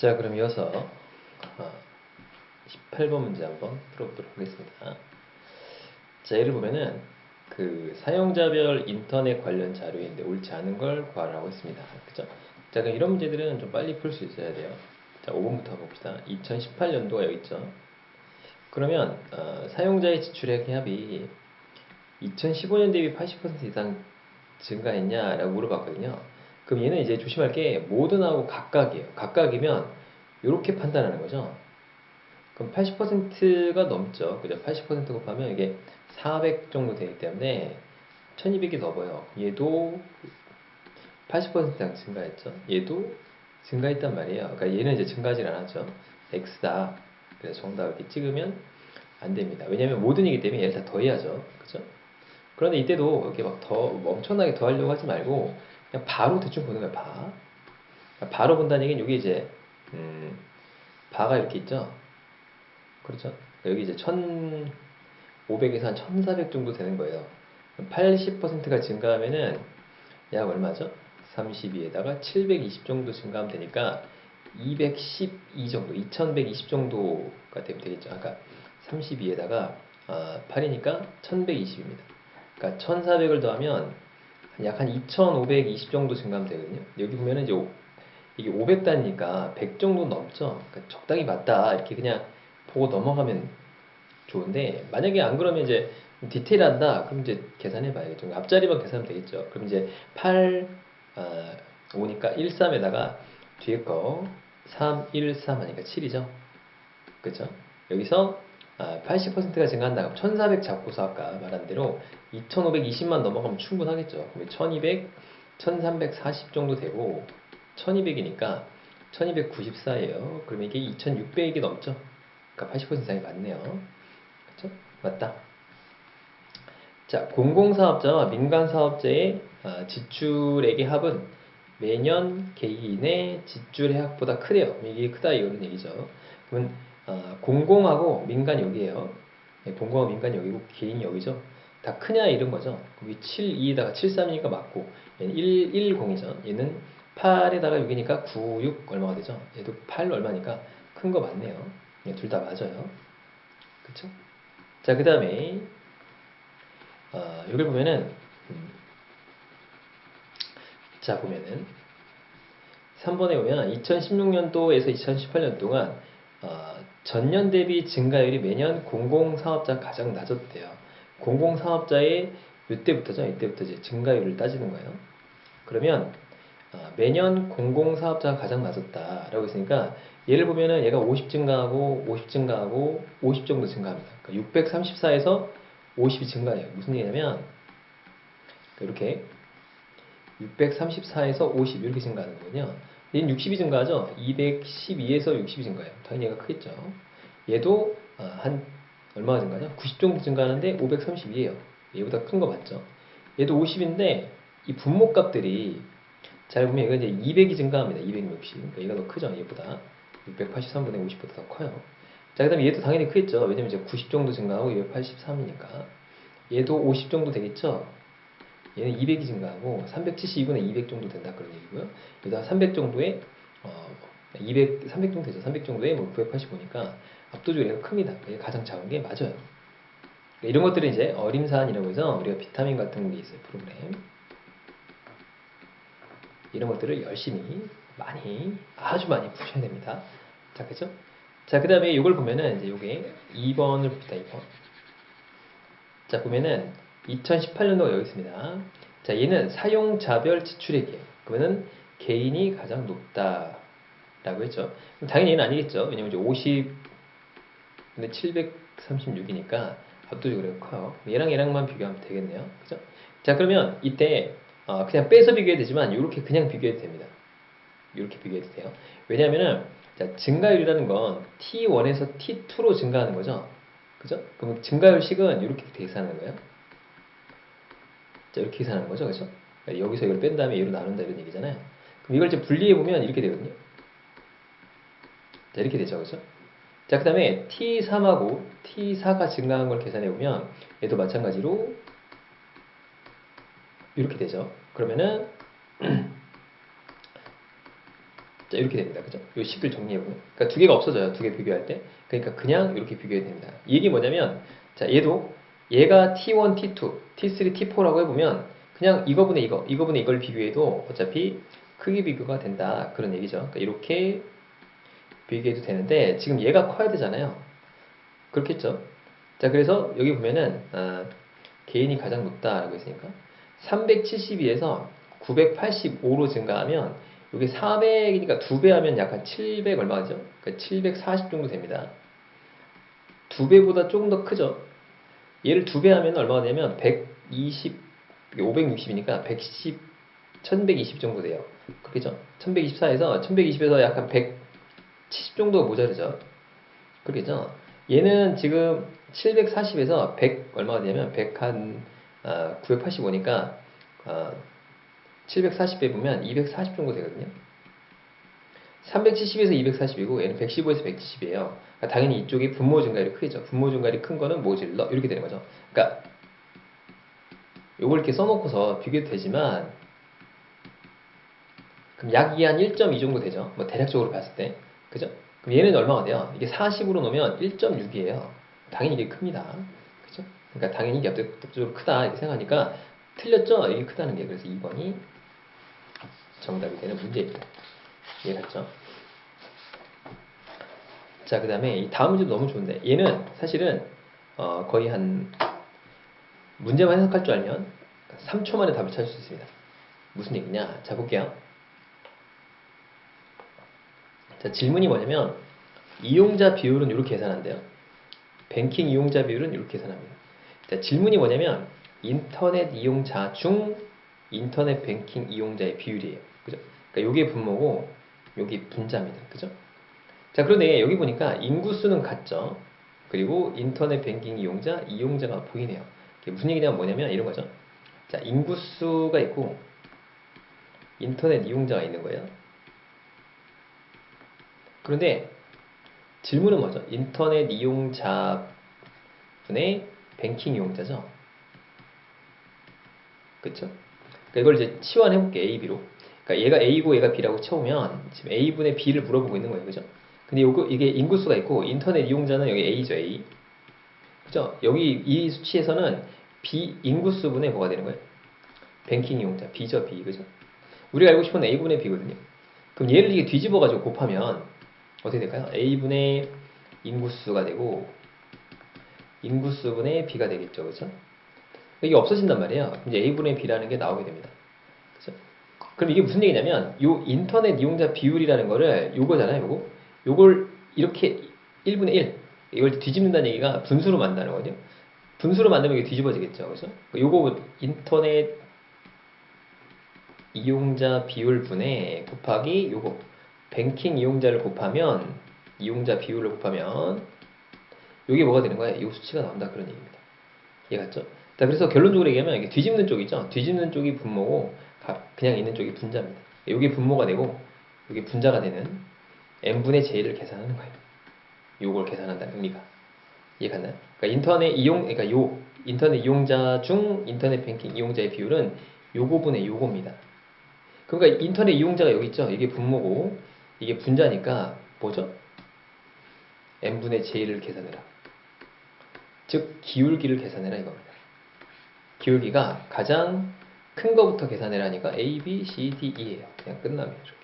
자, 그럼 이어서 18번 문제 한번 풀어보도록 하겠습니다. 자, 예를 보면은 그 사용자별 인터넷 관련 자료인데 옳지 않은 걸 구하라고 했습니다. 그죠? 자, 그럼 이런 문제들은 좀 빨리 풀 수 있어야 돼요. 자, 5번부터 봅시다. 2018년도가 여기 있죠. 그러면 사용자의 지출액 합이 2015년 대비 80% 이상 증가했냐라고 물어봤거든요. 그럼 얘는 이제 조심할 게 모든하고 각각이에요. 각각이면 이렇게 판단하는 거죠. 그럼 80%가 넘죠. 그죠? 80% 곱하면 이게 400 정도 되기 때문에 1200이 넘어요. 얘도 80% 이상 증가했죠. 얘도 증가했단 말이에요. 그러니까 얘는 이제 증가하지 않았죠. X다. 그래서 정답 이렇게 찍으면 안 됩니다. 왜냐하면 모든이기 때문에 얘를 다 더해야죠. 그죠? 그런데 이때도 이렇게 막 더 엄청나게 더하려고 하지 말고 그냥 바로 대충 보는 거예요. 바. 바로 본다는 얘기는 여기 이제 바가 이렇게 있죠. 그렇죠. 여기 이제 1500에서 한 1400 정도 되는 거예요. 80%가 증가하면은 약 얼마죠? 32에다가 720 정도 증가하면 되니까 212 정도, 2120 정도가 되면 되겠죠. 아까 32에다가 8이니까 1120입니다. 그러니까 1400을 더하면 약 한 2520 정도 증가하면 되거든요. 여기 보면은 이제 이게 500단위니까 100 정도 넘죠. 그러니까 적당히 맞다. 이렇게 그냥 보고 넘어가면 좋은데, 만약에 안 그러면 이제 디테일한다. 그럼 이제 계산해 봐야겠죠. 앞자리만 계산하면 되겠죠. 그럼 이제 8, 5니까 13에다가 뒤에 거 3, 1, 3 하니까 7이죠. 그죠? 여기서 80%가 증가한다. 그럼 1400 잡고서 아까 말한 대로 2520만 넘어가면 충분하겠죠. 그럼 1200, 1340 정도 되고 1200이니까 1294예요. 그러면 이게 2600이 넘죠. 그러니까 80% 이상이 맞네요. 그렇죠? 맞다. 자, 공공사업자와 민간사업자의 지출액의 합은 매년 개인의 지출액보다 크대요. 이게 크다 이런 얘기죠. 그러면 공공하고 민간 여기에요. 네, 공공하고 민간 여기고 개인이 여기죠. 다 크냐 이런 거죠. 그럼 7, 2에다가 7, 3이니까 맞고 얘는 1, 0이죠. 얘는 8에다가 6이니까 9, 6 얼마가 되죠? 얘도 8 얼마니까 큰 거 맞네요. 둘 다 맞아요. 그쵸? 자, 그 다음에 여기 보면은 자, 보면은 3번에 보면 2016년도에서 2018년 동안 전년 대비 증가율이 매년 공공사업자 가장 낮았대요. 공공사업자의 이때부터죠. 이때부터 이제 증가율을 따지는 거예요. 그러면 매년 공공사업자가 가장 낮았다라고 했으니까 얘를 보면은 얘가 50 증가하고 50 증가하고 50 정도 증가합니다. 그러니까 634에서 50이 증가해요. 무슨 얘기냐면 이렇게 634에서 50 이렇게 증가하는 거거든요. 얘는 60이 증가하죠. 212에서 60이 증가해요. 당연히 얘가 크겠죠. 얘도 한 얼마가 증가하죠? 90 정도 증가하는데 532예요. 얘보다 큰 거 맞죠? 얘도 50인데 이 분모값들이 잘 보면 얘가 이제 200이 증가합니다. 260. 그러니까 얘가 더 크죠. 얘보다 683분의 50보다 더 커요. 자, 그 다음에 얘도 당연히 크겠죠. 왜냐면 이제 90 정도 증가하고 283이니까 얘도 50 정도 되겠죠. 얘는 200이 증가하고 372분의 200 정도 된다 그런 얘기고요. 여기다 300 정도의 200, 300 정도 되죠. 300 정도에 뭐 985니까 압도적으로 얘가 큽니다. 얘 가장 작은 게 맞아요. 이런 것들은 이제 어림사안이라고 해서 우리가 비타민 같은 게 있어요. 프로그램. 이런 것들을 열심히 많이 아주 많이 푸셔야 됩니다. 자, 그죠? 자, 그 다음에 이걸 보면은 이제 요게 2번을 봅시다. 2번. 자, 보면은 2018년도가 여기 있습니다. 자, 얘는 사용자별 지출액이에요. 그러면은 개인이 가장 높다라고 했죠. 그럼 당연히 얘는 아니겠죠. 왜냐면 이제 50, 근데 736이니까 압도적으로 커요. 얘랑 얘랑만 비교하면 되겠네요. 그죠? 자, 그러면 이때 그냥 빼서 비교해도 되지만 이렇게 그냥 비교해도 됩니다. 이렇게 비교해도 돼요. 왜냐하면은 자, 증가율이라는 건 T1에서 T2로 증가하는 거죠. 그죠? 그럼 증가율식은 이렇게 계산하는 거예요. 자, 이렇게 계산하는 거죠. 그죠? 그러니까 여기서 이걸 뺀 다음에 얘로 나눈다 이런 얘기잖아요. 그럼 이걸 이제 분리해보면 이렇게 되거든요. 자, 이렇게 되죠. 그죠? 자, 그 다음에 T3하고 T4가 증가한 걸 계산해보면 얘도 마찬가지로 이렇게 되죠. 그러면은 자, 이렇게 됩니다. 그죠? 요 식을 정리해보면. 그러니까 두 개가 없어져요. 두 개 비교할 때. 그러니까 그냥 이렇게 비교해야 됩니다. 이 얘기 뭐냐면, 자, 얘가 T1, T2, T3, T4라고 해보면, 그냥 이거분의 이거분의 이걸 비교해도 어차피 크기 비교가 된다. 그런 얘기죠. 그러니까 이렇게 비교해도 되는데, 지금 얘가 커야 되잖아요. 그렇겠죠? 자, 그래서 여기 보면은, 개인이 가장 높다라고 했으니까, 372에서 985로 증가하면, 이게 400이니까 2배 하면 약간 700 얼마죠? 그러니까 740 정도 됩니다. 2배보다 조금 더 크죠? 얘를 2배 하면 얼마가 되냐면 120, 560이니까 110, 1120 정도 돼요. 그렇겠죠? 1124에서 1120에서 약간 170 정도가 모자르죠? 그렇겠죠? 얘는 지금 740에서 100 얼마가 되냐면 100 한 985니까 740배 보면 240 정도 되거든요. 370에서 240이고 얘는 115에서 170이에요. 그러니까 당연히 이쪽이 분모 증가율이 크겠죠. 분모 증가율이 큰 거는 모질러 이렇게 되는 거죠. 그러니까 요걸 이렇게 써놓고서 비교도 되지만 그럼 약 이게 한 1.2 정도 되죠. 뭐 대략적으로 봤을 때. 그죠? 그럼 얘는 얼마가 돼요? 이게 40으로 놓으면 1.6이에요. 당연히 이게 큽니다. 그죠? 그러니까 당연히 이게 압도적으로 크다 이렇게 생각하니까 틀렸죠? 이게 크다는 게. 그래서 2번이 정답이 되는 문제입니다. 이해갔죠? 자, 그 다음에 이 다음 문제도 너무 좋은데 얘는 사실은 거의 한 문제만 해석할 줄 알면 3초 만에 답을 찾을 수 있습니다. 무슨 얘기냐? 자, 볼게요. 자, 질문이 뭐냐면 이용자 비율은 이렇게 계산한대요. 뱅킹 이용자 비율은 이렇게 계산합니다. 자, 질문이 뭐냐면 인터넷 이용자 중 인터넷 뱅킹 이용자의 비율이에요. 그죠? 그러니까 요게 분모고 요게 분자입니다. 그죠? 자, 그런데 여기 보니까 인구수는 같죠. 그리고 인터넷 뱅킹 이용자가 보이네요. 이게 무슨 얘기냐면 뭐냐면 이런 거죠. 자, 인구수가 있고 인터넷 이용자가 있는 거예요. 그런데 질문은 뭐죠? 인터넷 이용자분의 뱅킹 이용자죠. 그쵸? 그러니까 이걸 이제 치환해볼게, A, B로. 그러니까 얘가 A고 얘가 B라고 쳐오면 지금 A분의 B를 물어보고 있는 거예요. 그죠? 근데 이게 인구수가 있고 인터넷 이용자는 여기 A죠, A. 그죠? 여기 이 수치에서는 B 인구수분의 뭐가 되는 거예요? 뱅킹 이용자, B죠, B. 그죠? 우리가 알고 싶은 A분의 B거든요. 그럼 얘를 이게 뒤집어가지고 곱하면 어떻게 될까요? A분의 인구수가 되고 인구수분의 B가 되겠죠. 그죠? 이게 없어진단 말이에요. 이제 A분의 B라는 게 나오게 됩니다. 그죠? 그럼 이게 무슨 얘기냐면 요 인터넷 이용자 비율이라는 거를 요거잖아요. 요걸 이렇게 1분의 1 이걸 뒤집는다는 얘기가 분수로 만든다는 거죠. 분수로 만들면 이게 뒤집어지겠죠. 그죠? 요거 인터넷 이용자 비율 분의 곱하기 요거 뱅킹 이용자를 곱하면 이용자 비율을 곱하면 요게 뭐가 되는 거예요? 요 수치가 나온다 그런 얘기입니다. 이해갔죠? 자, 그래서 결론적으로 얘기하면 이게 뒤집는 쪽이죠. 뒤집는 쪽이 분모고 그냥 있는 쪽이 분자입니다. 요게 분모가 되고 요게 분자가 되는 n분의 j를 계산하는 거예요. 요걸 계산한다는 의미가. 이해갔나요? 그러니까 그러니까 요 인터넷 이용자 중 인터넷 뱅킹 이용자의 비율은 요거분의 요겁니다. 그러니까 인터넷 이용자가 여기 있죠. 이게 분모고 이게 분자니까 뭐죠? n분의 j를 계산해라. 즉 기울기를 계산해라 이겁니다. 기울기가 가장 큰 거부터 계산해라니까 A, B, C, D, E예요. 그냥 끝나면 이렇게.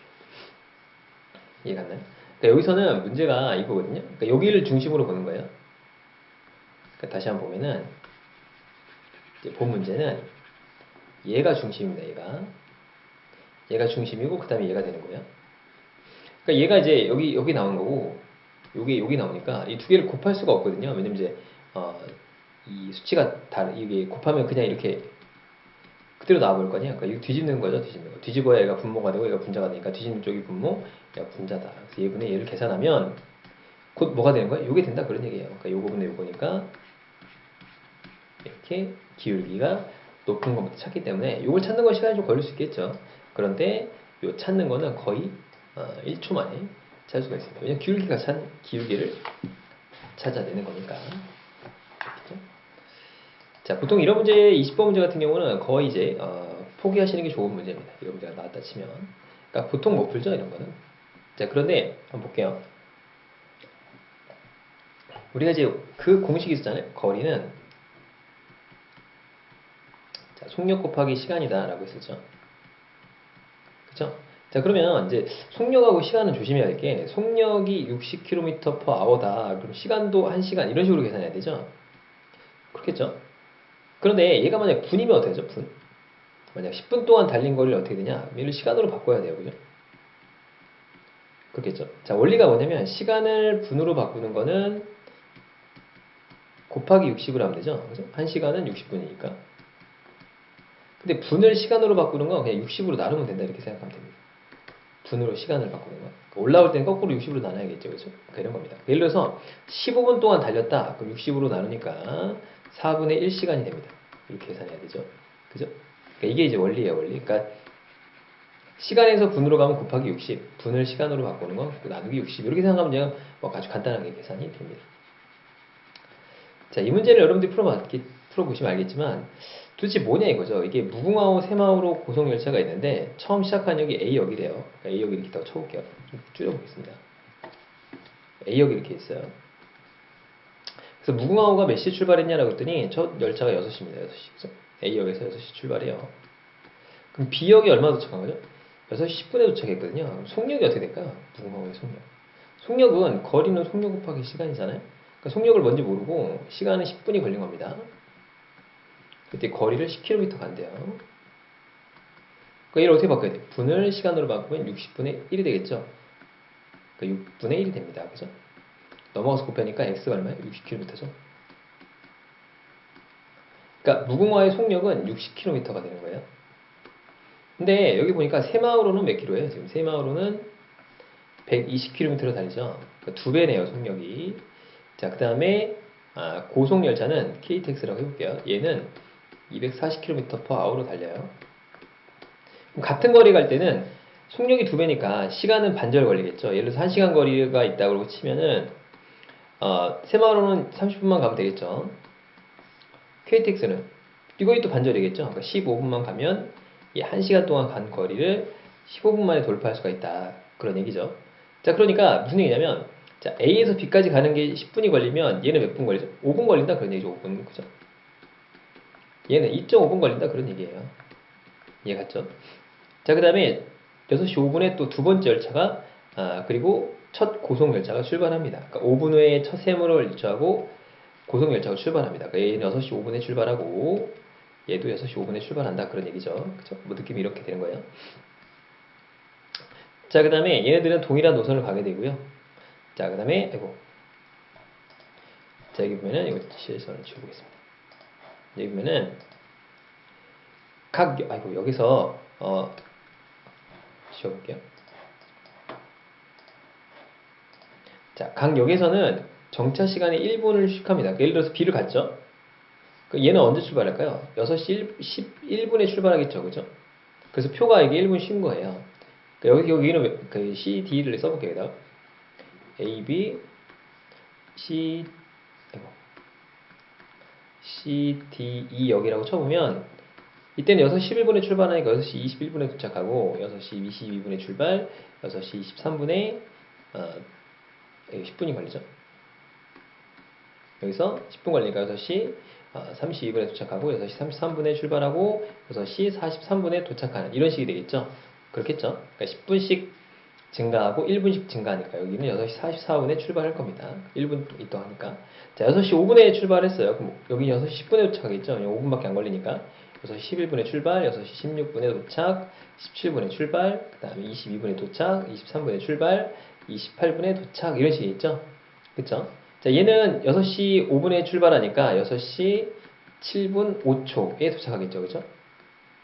이해갔나요? 그러니까 여기서는 문제가 이거거든요. 그러니까 여기를 중심으로 보는 거예요. 그러니까 다시 한번 보면은 이제 본 문제는 얘가 중심입니다. 얘가 중심이고 그 다음에 얘가 되는 거예요. 그러니까 얘가 이제 여기 나오는 거고 여기 나오니까 이 두 개를 곱할 수가 없거든요. 왜냐면 이제 이 수치가 이게 곱하면 그냥 이렇게 그대로 나와버릴 거 아니에요. 그러니까 이거 뒤집는 거죠. 뒤집는 거. 뒤집어야 얘가 분모가 되고 얘가 분자가 되니까 뒤집는 쪽이 분모, 얘가 분자다. 그래서 얘분의 얘를 계산하면 곧 뭐가 되는 거예요? 요게 된다 그런 얘기예요. 그러니까 요거분의 요거니까 이렇게 기울기가 높은 것부터 찾기 때문에 요걸 찾는 건 시간이 좀 걸릴 수 있겠죠. 그런데 요 찾는 거는 거의 1초 만에 찾을 수가 있습니다. 왜냐면 기울기를 찾아내는 거니까. 그렇죠? 자, 보통 이런 문제 20번 문제 같은 경우는 거의 이제 포기하시는 게 좋은 문제입니다. 이런 문제가 나왔다 치면. 그러니까 보통 못 풀죠, 이런 거는. 자, 그런데 한번 볼게요. 우리가 이제 그 공식이 있었잖아요. 거리는 자, 속력 곱하기 시간이다라고 했었죠. 그쵸? 자, 그러면 이제 속력하고 시간은 조심해야 될 게, 속력이 60km/h다. 그럼 시간도 1시간 이런 식으로 계산해야 되죠. 그렇겠죠? 그런데 얘가 만약 분이면 어떻게 되죠? 분. 만약 10분 동안 달린 거리를 어떻게 되냐? 얘를 시간으로 바꿔야 돼요. 그죠? 그렇겠죠? 자, 원리가 뭐냐면 시간을 분으로 바꾸는 거는 곱하기 60을 하면 되죠. 그죠? 1시간은 60분이니까. 근데 분을 시간으로 바꾸는 건 그냥 60으로 나누면 된다 이렇게 생각하면 됩니다. 분으로 시간을 바꾸는 거. 그러니까 올라올 때는 거꾸로 60으로 나눠야겠죠. 그죠? 그러니까 이런 겁니다. 예를 들어서 15분 동안 달렸다. 그럼 60으로 나누니까 4분의 1시간이 됩니다. 이렇게 계산해야 되죠. 그죠? 그러니까 이게 이제 원리예요, 원리. 그러니까 시간에서 분으로 가면 곱하기 60, 분을 시간으로 바꾸는 건 나누기 60. 이렇게 생각하면 그냥 뭐 아주 간단하게 계산이 됩니다. 자, 이 문제를 여러분들이 풀어보시면 알겠지만 도대체 뭐냐 이거죠. 이게 무궁화호, 새마을호 고속열차가 있는데 처음 시작한 역이 A역이래요. 그러니까 A역이 이렇게 더 쳐볼게요. 좀 줄여보겠습니다. A역이 이렇게 있어요. 그래서 무궁화호가 몇 시에 출발했냐라고 했더니 첫 열차가 6시입니다. 6시. 그래서 A역에서 6시 출발해요. 그럼 B역이 얼마 도착한 거죠? 6시 10분에 도착했거든요. 그럼 속력이 어떻게 될까요? 무궁화호의 속력. 속력은 거리는 속력 곱하기 시간이잖아요. 그러니까 속력을 뭔지 모르고 시간은 10분이 걸린 겁니다. 그때 거리를 10km 간대요. 그러니까 얘를 어떻게 바꿔야 돼? 분을 시간으로 바꾸면 60분의 1이 되겠죠? 그러니까 6분의 1이 됩니다. 그죠? 넘어가서 곱하니까 x가 얼마예요? 60km죠. 그러니까 무궁화의 속력은 60km가 되는 거예요. 근데 여기 보니까 새마을호는 몇 킬로예요? 지금 새마을호는 120km로 달리죠. 그러니까 2배네요, 속력이. 자, 그 다음에 고속열차는 KTX라고 해볼게요. 얘는 240km/h로 달려요. 그럼 같은 거리 갈 때는 속력이 2배니까 시간은 반절 걸리겠죠. 예를 들어서 1시간 거리가 있다고 치면은 새마을호는 30분만 가면 되겠죠. KTX는 이거이 또 반절이겠죠. 그러니까 15분만 가면 이 1시간 동안 간 거리를 15분 만에 돌파할 수가 있다. 그런 얘기죠. 자, 그러니까 무슨 얘기냐면 자, A에서 B까지 가는 게 10분이 걸리면 얘는 몇 분 걸리죠? 5분 걸린다 그런 얘기죠. 5분. 그죠? 얘는 2.5분 걸린다 그런 얘기예요. 이해 갔죠? 자, 그 다음에 6시 5분에 또 두 번째 열차가 그리고 첫 고속열차가 출발합니다. 그러니까 5분 후에 첫 세모를 일주하고 고속열차가 출발합니다. 그러니까 얘는 6시 5분에 출발하고 얘도 6시 5분에 출발한다 그런 얘기죠. 그쵸? 뭐 느낌이 이렇게 되는 거예요. 자, 그 다음에 얘네들은 동일한 노선을 가게 되고요. 자, 그 다음에 자, 여기 보면은 이거 시선을 지워보겠습니다. 여기 보면은 여기서 지워볼게요. 자, 각 역에서는 정차 시간에 1분을 휴식합니다. 예를 들어서 B를 갔죠? 얘는 언제 출발할까요? 6시 11분에 출발하겠죠. 그죠? 그래서 표가 이게 1분 쉰 거예요. 그러니까 여기는 그 C, D를 써볼게요. 여기다. A, B, C, C, D, E 역이라고 쳐보면 이때는 6시 11분에 출발하니까 6시 21분에 도착하고 6시 22분에 출발, 6시 23분에 10분이 걸리죠. 여기서 10분 걸리니까 6시 32분에 도착하고 6시 33분에 출발하고 6시 43분에 도착하는 이런 식이 되겠죠. 그렇겠죠. 그러니까 10분씩 증가하고 1분씩 증가하니까 여기는 6시 44분에 출발할 겁니다. 1분 있다 하니까. 자, 6시 5분에 출발했어요. 그럼 여기 6시 10분에 도착하겠죠. 5분밖에 안 걸리니까. 6시 11분에 출발, 6시 16분에 도착, 17분에 출발, 그 다음에 22분에 도착, 23분에 출발, 28분에 도착 이런 식이겠죠. 그쵸? 자, 얘는 6시 5분에 출발하니까 6시 7분 5초에 도착하겠죠. 그죠?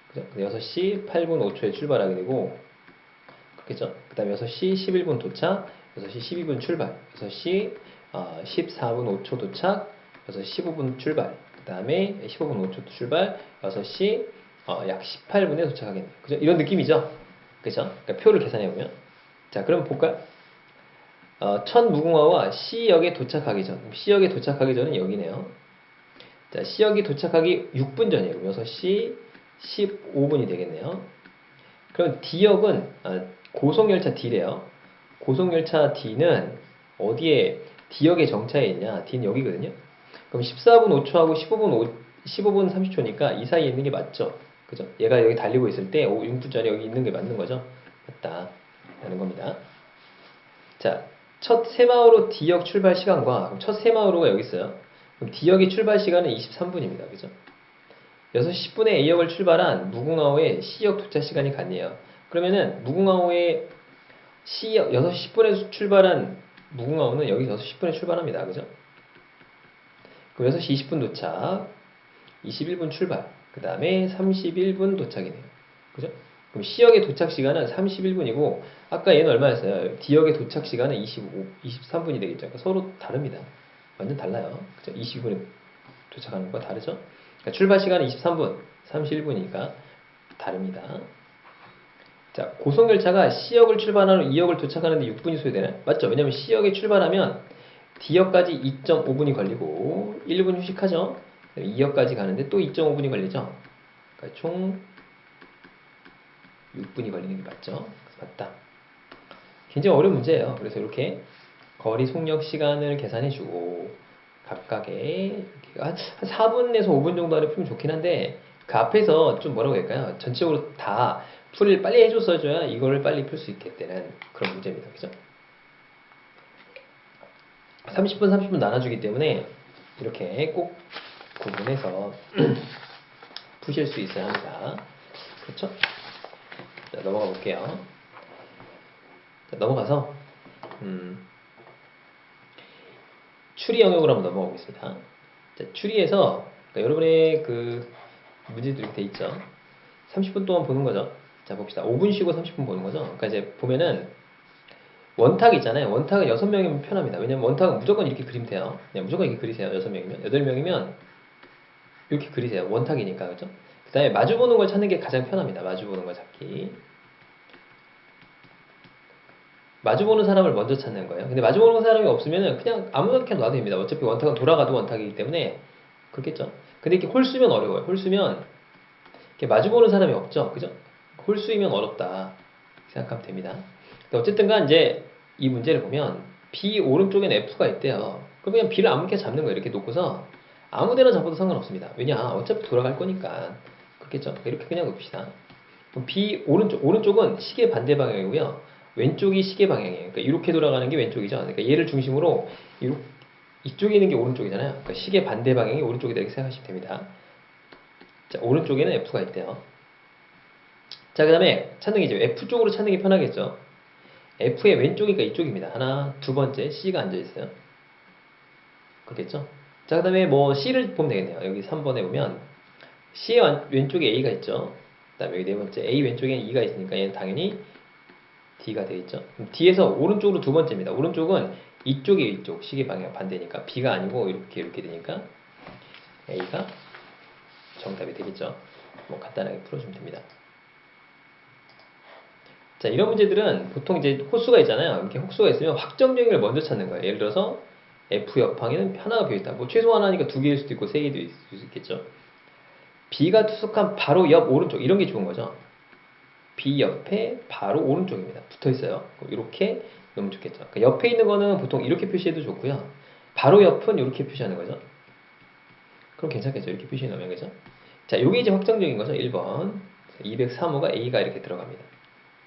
그죠? 6시 8분 5초에 출발하게 되고, 그렇겠죠? 그 다음에 6시 11분 도착, 6시 12분 출발, 6시 14분 5초 도착, 6시 15분 출발, 그 다음에 15분 5초 출발, 6시 약 18분에 도착하겠네요. 그죠? 이런 느낌이죠? 그죠? 그러니까 표를 계산해보면. 자, 그럼 볼까요? 첫 무궁화와 C역에 도착하기 전, C역에 도착하기 전은 여기네요. 자, C역이 도착하기 6분 전이에요. 6시 15분이 되겠네요. 그럼 D역은 고속열차 D래요. 고속열차 D는 어디에 D역에 정차해 있냐? D는 여기거든요. 그럼 14분 5초하고 15분 30초니까 이 사이에 있는 게 맞죠? 그죠? 얘가 여기 달리고 있을 때 6분짜리 여기 있는 게 맞는 거죠? 맞다. 라는 겁니다. 자, 첫 새마을호 D역 출발 시간과 첫 새마을호가 여기 있어요. 그럼 D역의 출발 시간은 23분입니다. 그죠? 6시 10분에 A역을 출발한 무궁화호의 C역 도착 시간이 같네요. 그러면은 무궁화호의 C역 6시 10분에 출발한 무궁화호는 여기 6시 10분에 출발합니다. 그죠? 그럼 6시 20분 도착, 21분 출발, 그 다음에 31분 도착이네요. 그죠? 그럼 C역의 도착 시간은 31분이고 아까 얘는 얼마였어요? D역의 도착 시간은 23분이 되겠죠. 그러니까 서로 다릅니다. 완전 달라요. 그죠? 22분에 도착하는 거와 다르죠? 그러니까 출발 시간은 23분, 31분이니까 다릅니다. 자, 고속열차가 C역을 출발하는 2역을 도착하는데 6분이 소요되나요? 맞죠? 왜냐면 C역에 출발하면 D역까지 2.5분이 걸리고 1분 휴식하죠? 2역까지 가는데 또 2.5분이 걸리죠? 그러니까 총 6분이 걸리는 게 맞죠? 맞다. 굉장히 어려운 문제예요. 그래서 이렇게 거리 속력 시간을 계산해주고 각각의 한 4분에서 5분 정도 안에 풀면 좋긴 한데 그 앞에서 좀 뭐라고 할까요? 전체적으로 다 풀이를 빨리 해줬어줘야 이거를 빨리 풀 수 있게 되는 그런 문제입니다. 그죠? 30분 30분 나눠주기 때문에 이렇게 꼭 구분해서 푸실 수 있어야 합니다. 그렇죠? 자, 넘어가 볼게요. 자, 넘어가서 추리 영역으로 한번 넘어가 보겠습니다. 자, 추리에서 그러니까 여러분의 그 문제도 이렇게 돼 있죠. 30분 동안 보는 거죠. 자, 봅시다. 5분 쉬고 30분 보는 거죠. 그러니까 이제 보면은 원탁 있잖아요. 원탁은 6명이면 편합니다. 왜냐면 원탁은 무조건 이렇게 그리면 돼요. 그냥 무조건 이렇게 그리세요. 6명이면. 8명이면 이렇게 그리세요. 원탁이니까. 그죠? 그 다음에 마주보는 걸 찾는 게 가장 편합니다. 마주보는 걸 찾기. 마주보는 사람을 먼저 찾는 거예요. 근데 마주보는 사람이 없으면 그냥 아무나 그냥 놔도 됩니다. 어차피 원탁은 돌아가도 원탁이기 때문에 그렇겠죠. 근데 이렇게 홀수면 어려워요. 홀수면 이렇게 마주보는 사람이 없죠. 그죠? 홀수이면 어렵다. 생각하면 됩니다. 어쨌든 간 이제 이 문제를 보면 B 오른쪽엔 F가 있대요. 그럼 그냥 B를 아무 렇게 잡는 거예요. 이렇게 놓고서 아무 데나 잡아도 상관없습니다. 왜냐? 어차피 돌아갈 거니까. 그렇겠죠? 이렇게 그냥 놓읍시다. 그럼 B 오른쪽은 시계 반대 방향이고요. 왼쪽이 시계 방향이에요. 그러니까 이렇게 돌아가는 게 왼쪽이죠. 그러니까 얘를 중심으로 이쪽에 있는 게 오른쪽이잖아요. 그러니까 시계 반대 방향이 오른쪽이다 이렇게 생각하시면 됩니다. 자, 오른쪽에는 F가 있대요. 자, 그 다음에 찾는 게 이제 F 쪽으로 찾는 게 편하겠죠. F의 왼쪽이니까 이쪽입니다. 하나, 두 번째 C가 앉아있어요. 그렇겠죠? 자, 그 다음에 뭐 C를 보면 되겠네요. 여기 3번에 보면 C의 왼쪽에 A가 있죠. 그 다음에 여기 네 번째 A 왼쪽에 E가 있으니까 얘는 당연히 D가 되겠죠. 그럼 D에서 오른쪽으로 두 번째입니다. 오른쪽은 이쪽이 이쪽 시계 방향 반대니까 B가 아니고 이렇게 되니까 A가 정답이 되겠죠. 뭐 간단하게 풀어주면 됩니다. 자, 이런 문제들은 보통 이제 호수가 있잖아요. 이렇게 호수가 있으면 확정적인 걸 먼저 찾는 거예요. 예를 들어서 F 옆방에는 하나가 비어있다. 뭐 최소 하나니까 두 개일 수도 있고 세 개도 있을 수 있겠죠. B가 투석한 바로 옆 오른쪽 이런 게 좋은 거죠. B 옆에 바로 오른쪽입니다. 붙어 있어요. 이렇게 넣으면 좋겠죠. 그러니까 옆에 있는 거는 보통 이렇게 표시해도 좋고요. 바로 옆은 이렇게 표시하는 거죠. 그럼 괜찮겠죠. 이렇게 표시해 놓으면 그죠? 자, 요게 이제 확정적인 거죠. 1번 203호가 A가 이렇게 들어갑니다.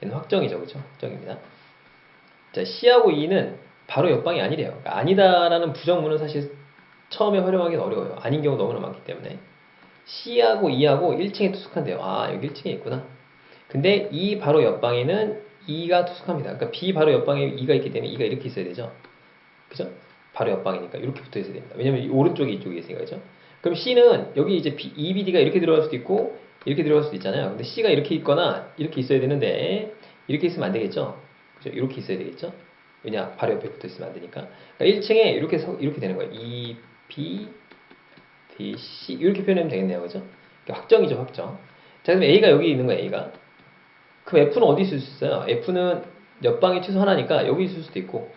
얘는 확정이죠. 그죠? 확정입니다. 자, C하고 E는 바로 옆방이 아니래요. 그러니까 아니다라는 부정문은 사실 처음에 활용하기는 어려워요. 아닌 경우 너무나 많기 때문에. C하고 E하고 1층에 투숙한대요. 아, 여기 1층에 있구나. 근데 E 바로 옆방에는 E가 투숙합니다. 그러니까 B 바로 옆방에 E가 있기 때문에 E가 이렇게 있어야 되죠. 그죠? 바로 옆방이니까 이렇게 붙어 있어야 됩니다. 왜냐면 오른쪽에 이쪽에 있으니까. 그죠? 그럼 C는 여기 이제 EBD가 이렇게 들어갈 수도 있고 이렇게 들어갈 수도 있잖아요. 근데 C가 이렇게 있거나 이렇게 있어야 되는데 이렇게 있으면 안 되겠죠. 그죠? 이렇게 있어야 되겠죠. 왜냐? 바로 옆에 붙어 있으면 안 되니까. 그러니까 1층에 이렇게 되는 거예요. E, B, D, C 이렇게 표현하면 되겠네요. 그죠? 확정이죠, 확정. 자, 그럼 A가 여기 있는 거예요, A가. 그럼 F는 어디 있을 수 있어요? F는 옆방에 최소 하나니까 여기 있을 수도 있고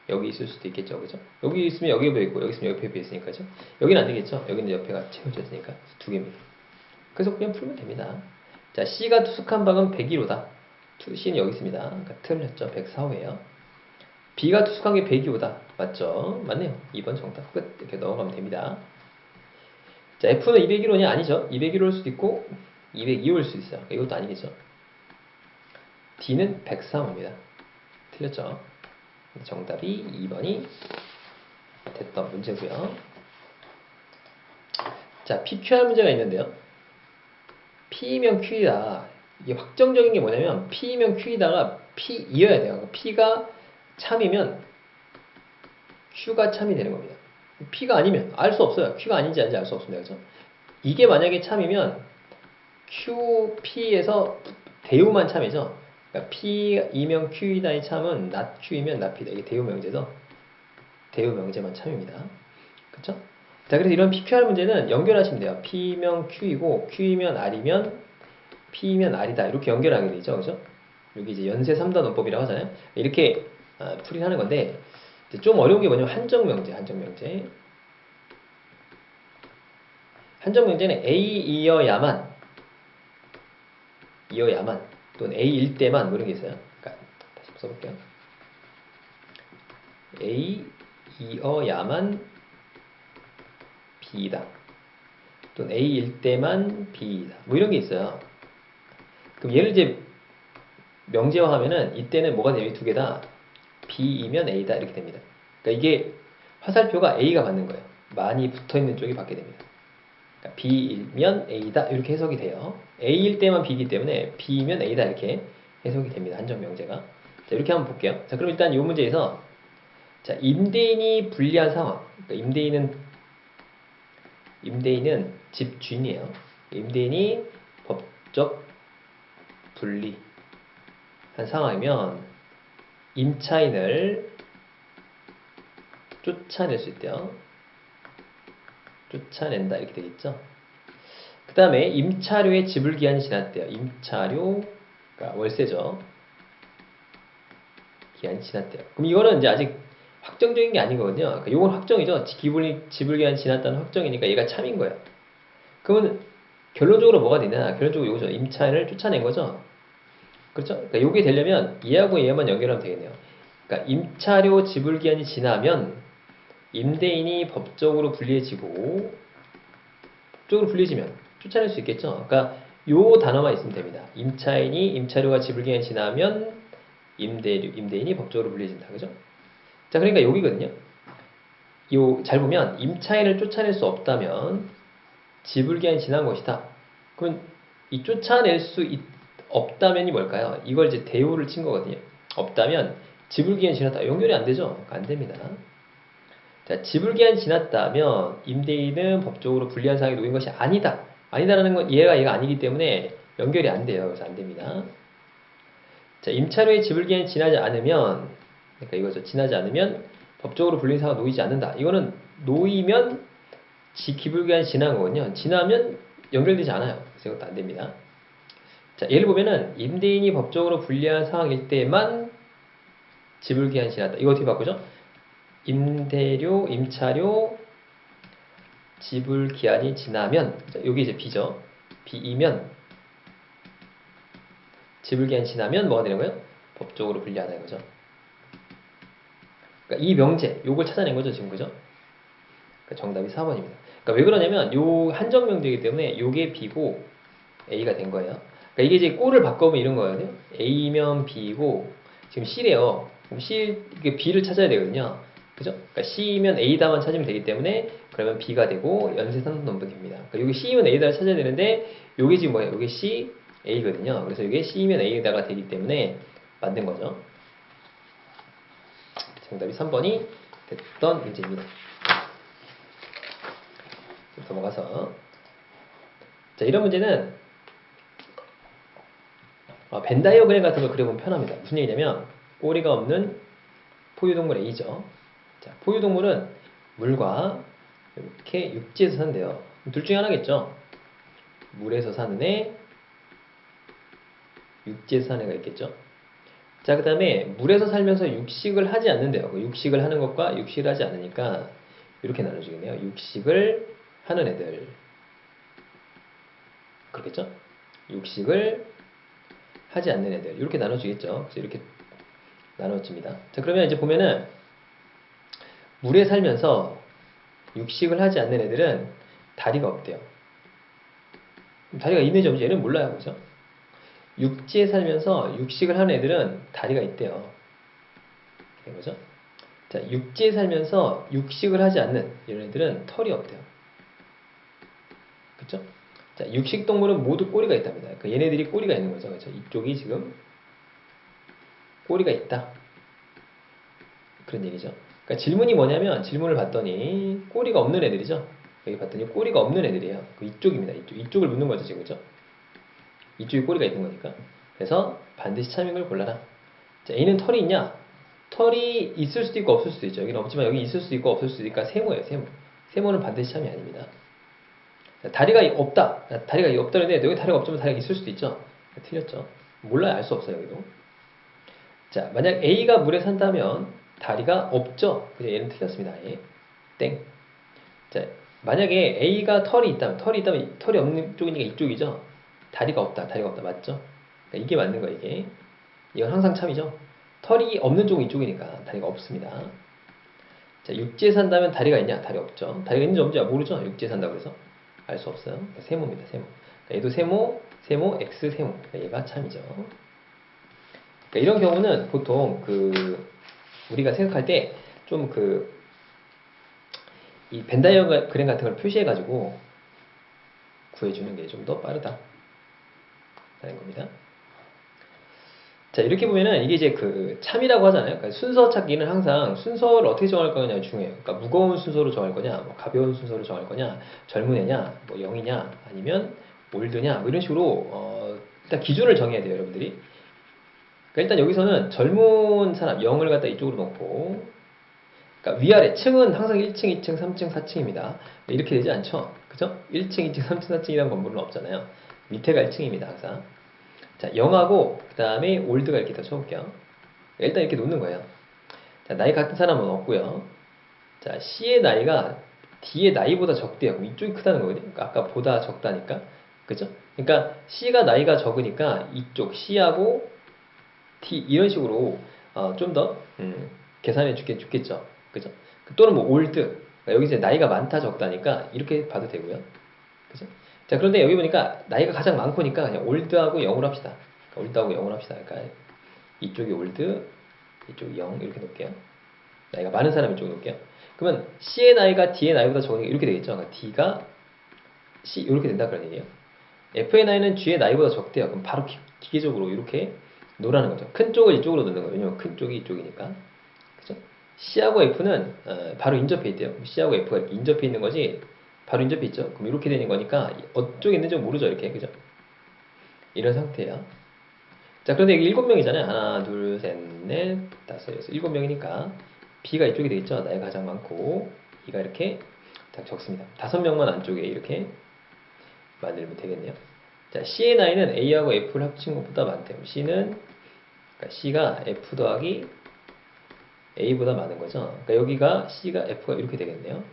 여기 있을 수도 있겠죠. 그죠? 여기 있으면 여기에 비어 있고 여기 있으면 옆에 비어 있으니까 죠 여기는 안 되겠죠. 여기는 옆에가 채워져 있으니까 두 개입니다. 그래서 그냥 풀면 됩니다. 자, C가 투숙한 방은 101호다. C는 여기 있습니다. 그러니까 틀렸죠. 104호예요. B가 투숙한 게 102호다. 맞죠? 맞네요. 2번 정답. 끝. 이렇게 넘어가면 됩니다. 자, F는 201호냐? 아니죠. 201호일 수도 있고 202호일 수도 있어요. 이것도 아니겠죠. D는 103호입니다. 틀렸죠? 정답이 2번이 됐던 문제고요. 자, PQR 문제가 있는데요. P이면 Q이다. 이게 확정적인 게 뭐냐면 P이면 Q이다가 P이어야 돼요. P가 참이면 Q가 참이 되는 겁니다. P가 아니면 알 수 없어요. Q가 아닌지 아닌지 알 수 없습니다. 그죠? 이게 만약에 참이면 Q, P에서 대우만 참이죠. 그러니까 P이면 Q이다의 참은 not Q이면 not P다. 이게 대우 명제죠. 대우 명제만 참입니다. 그쵸? 자, 그래서 이런 PQR 문제는 연결하시면 돼요. P면 Q이고 Q이면 R이면 P면 R이다. 이렇게 연결하게 되죠. 그죠? 여기 이제 연쇄 3단 원법이라고 하잖아요. 이렇게 풀이를 하는 건데 좀 어려운 게 뭐냐면 한정명제. 한정명제는 A이어야만 또는 A일 때만 뭐 이런 게 있어요. 그러니까 다시 써볼게요. A이어야만 B이다. 또는 A일 때만 B이다. 뭐 이런 게 있어요. 그럼 얘를 이제 명제화하면은 이때는 뭐가 돼요? 이 두 개 다 B이면 A다 이렇게 됩니다. 그러니까 이게 화살표가 A가 받는 거예요. 많이 붙어있는 쪽이 받게 됩니다. 그러니까 B이면 A다 이렇게 해석이 돼요. A일 때만 B이기 때문에 B이면 A다 이렇게 해석이 됩니다. 한정 명제가. 자, 이렇게 한번 볼게요. 자, 그럼 일단 이 문제에서 자, 임대인이 불리한 상황. 그러니까 임대인은 집 주인이에요. 임대인이 법적 불리한 상황이면 임차인을 쫓아낼 수 있대요. 쫓아낸다 이렇게 되겠죠. 그 다음에 임차료의 지불 기한이 지났대요. 임차료, 그러니까 월세죠. 기한이 지났대요. 그럼 이거는 이제 아직 확정적인 게 아니거든요. 그러니까 이건 확정이죠. 지불 기한이 지났다는 확정이니까 얘가 참인 거예요. 그러면 결론적으로 뭐가 되냐? 결론적으로 이거죠. 임차인을 쫓아낸 거죠. 그렇죠? 그러니까 이게 되려면 얘하고 얘만 연결하면 되겠네요. 그러니까 임차료 지불 기한이 지나면 임대인이 법적으로 불리해지면 쫓아낼 수 있겠죠. 그러니까 요 단어만 있으면 됩니다. 임차인이 임차료가 지불 기한이 지나면 임대인이 법적으로 불리해진다. 그죠? 자, 그러니까 여기거든요. 잘 보면 임차인을 쫓아낼 수 없다면 지불 기한이 지난 것이다. 그럼 이 쫓아낼 수 없다면이 뭘까요? 이걸 이제 대우를 친 거거든요. 없다면 지불 기한이 지났다. 연결이 안 되죠? 안 됩니다. 자, 지불 기한이 지났다면 임대인은 법적으로 불리한 상황에 놓인 것이 아니다. 아니다라는 건 얘가 아니기 때문에 연결이 안 돼요. 그래서 안 됩니다. 자, 임차료의 지불 기한이 지나지 않으면, 그러니까 이거죠. 지나지 않으면 법적으로 불리한 상황에 놓이지 않는다. 이거는 놓이면 기불 기한이 지난 거거든요. 지나면 연결되지 않아요. 그래서 이것도 안 됩니다. 자, 예를 보면은 임대인이 법적으로 불리한 상황일 때만 지불 기한이 지났다. 이거 어떻게 바꾸죠? 임대료, 임차료, 지불 기한이 지나면, 여기 이제 B죠. B이면, 지불 기한이 지나면 뭐가 되는 거예요? 법적으로 불리하다 이거죠. 그러니까 이 명제, 요걸 찾아낸 거죠, 지금 그죠? 그러니까 정답이 4번입니다. 그러니까 왜 그러냐면, 요 한정 명제이기 때문에 요게 B고 A가 된 거예요. 그러니까 이게 이제 꼴을 바꿔보면 이런 거거든요. A면 B고, 지금 C래요. 그럼 B를 찾아야 되거든요. 그죠? 그러니까 C면 A다만 찾으면 되기 때문에 그러면 B가 되고 연쇄 상수넘게 됩니다. 그러니까 여기 C면 A다를 찾아야 되는데 요게 지금 뭐예요? 요게 C, A거든요. 그래서 이게 C면 A다가 되기 때문에 만든 거죠. 정답이 3번이 됐던 문제입니다. 넘어가서 자, 이런 문제는 벤다이어그램 같은 걸 그려보면 편합니다. 무슨 얘기냐면 꼬리가 없는 포유동물 A죠. 자, 포유동물은 물과 이렇게 육지에서 산대요. 둘 중에 하나겠죠. 물에서 사는 애, 육지에서 사는 애가 있겠죠. 자, 그 다음에 물에서 살면서 육식을 하지 않는데요. 육식을 하는 것과 육식을 하지 않으니까 이렇게 나눠주겠네요. 육식을 하는 애들. 그렇겠죠? 육식을 하지 않는 애들. 이렇게 나눠주겠죠. 그래서 이렇게 나눠집니다. 자, 그러면 이제 보면은 물에 살면서 육식을 하지 않는 애들은 다리가 없대요. 다리가 있는지 없는지 얘는 몰라요. 그죠? 육지에 살면서 육식을 하는 애들은 다리가 있대요. 이게 뭐죠? 자, 육지에 살면서 육식을 하지 않는 이런 애들은 털이 없대요. 그쵸? 자, 육식 동물은 모두 꼬리가 있답니다. 그러니까 얘네들이 꼬리가 있는 거죠. 그죠? 이쪽이 지금 꼬리가 있다. 그런 얘기죠. 그러니까 질문이 뭐냐면 질문을 봤더니 꼬리가 없는 애들이죠. 여기 봤더니 꼬리가 없는 애들이에요. 그 이쪽입니다. 이쪽을 묻는 거죠, 지금. 그죠? 이쪽에 꼬리가 있는 거니까. 그래서 반드시 참인 걸 골라라. 자, A는 털이 있냐? 털이 있을 수도 있고 없을 수도 있죠. 여기는 없지만 여기 있을 수도 있고 없을 수도 있으니까 세모예요, 세모. 세모는 반드시 참이 아닙니다. 자, 다리가 없다. 다리가 없다는데 여기 다리가 없지만 다리가 있을 수도 있죠. 틀렸죠. 몰라요, 알 수 없어요, 여기도. 자, 만약 A가 물에 산다면 다리가 없죠. 그죠? 얘는 틀렸습니다. 예. 땡. 자, 만약에 A가 털이 있다면 털이 없는 쪽이니까 이쪽이죠. 다리가 없다. 맞죠? 그러니까 이게 맞는 거예요, 이게. 이건 항상 참이죠. 털이 없는 쪽은 이쪽이니까 다리가 없습니다. 자, 육지에 산다면 다리가 있냐? 다리 없죠. 다리가 있는지 없는지 모르죠. 육지에 산다고 해서 알 수 없어요. 그러니까 세모입니다. 세모. 그러니까 얘도 세모, X 세모. 그러니까 얘가 참이죠. 그러니까 이런 경우는 보통 우리가 생각할 때 좀 이 벤다이어그램 같은 걸 표시해가지고 구해주는 게 좀 더 빠르다. 라는 겁니다. 자, 이렇게 보면은 이게 이제 참이라고 하잖아요. 그러니까 순서 찾기는 항상 순서를 어떻게 정할 거냐 중요해요. 그러니까 무거운 순서로 정할 거냐, 뭐 가벼운 순서로 정할 거냐, 젊은 애냐, 뭐 영이냐, 아니면 올드냐, 뭐 이런 식으로 일단 기준을 정해야 돼요, 여러분들이. 그러니까 일단 여기서는 젊은 사람, 영을 갖다 이쪽으로 놓고, 그러니까 위아래 층은 항상 1층, 2층, 3층, 4층입니다. 이렇게 되지 않죠? 그죠? 1층, 2층, 3층, 4층이라는 건물은 없잖아요. 밑에가 1층입니다, 항상. 자, 0하고 그 다음에 올드가 이렇게 더 쳐볼게요. 일단 이렇게 놓는 거예요. 자, 나이 같은 사람은 없고요. 자, C의 나이가 D의 나이보다 적대요. 그럼 이쪽이 크다는 거거든요. 그러니까 아까 보다 적다니까. 그죠? 그러니까 C가 나이가 적으니까 이쪽 C하고 D 이런 식으로 좀 더 계산해 주겠죠. 그죠? 또는 뭐 올드. 그러니까 여기 이제 나이가 많다 적다니까 이렇게 봐도 되고요. 그죠? 자, 그런데 여기 보니까 나이가 가장 많고니까 그냥 올드하고 0으로 합시다. 그러니까 올드하고 0으로 합시다. 그러니까 이쪽이 올드, 이쪽이 0 이렇게 놓을게요. 나이가 많은 사람 이쪽에 놓을게요. 그러면 C의 나이가 D의 나이보다 적으니까 이렇게 되겠죠. 그러니까 D가 C 이렇게 된다 그런 얘기예요. F의 나이는 G의 나이보다 적대요. 그럼 바로 기계적으로 이렇게 놓으라는 거죠. 큰 쪽을 이쪽으로 놓는 거예요. 왜냐면 큰 쪽이 이쪽이니까. 그죠? C하고 F는 바로 인접해 있대요. C하고 F가 이렇게 인접해 있는 거지 바로 인접해 있죠. 그럼 이렇게 되는 거니까 어쪽에 있는지 모르죠. 이렇게. 그죠? 이런 상태예요. 자, 그런데 여기 7명이잖아요. 하나, 둘, 셋, 넷, 다섯, 여섯, 7명이니까 B가 이쪽이 되겠죠. 나이가 가장 많고 E가 이렇게 딱 적습니다. 5명만 안쪽에 이렇게 만들면 되겠네요. 자, C의 나이는 A하고 F를 합친 것보다 많대요. 그러니까 C가 F 더하기 A보다 많은 거죠. 그러니까 여기가 C가 F가 이렇게 되겠네요.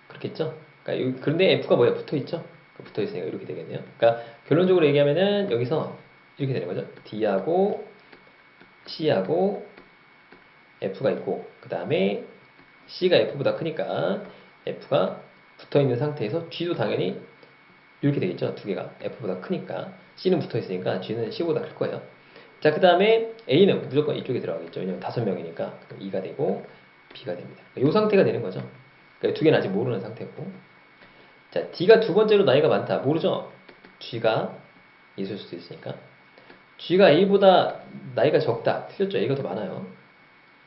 그렇겠죠? 그러니까 그런데 F가 뭐야? 붙어 있죠? 붙어 있으니까 이렇게 되겠네요. 그러니까 결론적으로 얘기하면은 여기서 이렇게 되는 거죠. D하고 C하고 F가 있고 그 다음에 C가 F보다 크니까 F가 붙어 있는 상태에서 G도 당연히 이렇게 되겠죠. 두 개가 F보다 크니까 C는 붙어 있으니까 G는 C보다 클 거예요. 자, 그 다음에 A는 무조건 이쪽에 들어가겠죠. 왜냐면 5명이니까 2가 되고 B가 됩니다. 이 상태가 되는 거죠. 그러니까 두 개는 아직 모르는 상태고. 자, D가 두 번째로 나이가 많다. 모르죠? G가 있을 수도 있으니까. G가 A보다 나이가 적다. 틀렸죠? A가 더 많아요.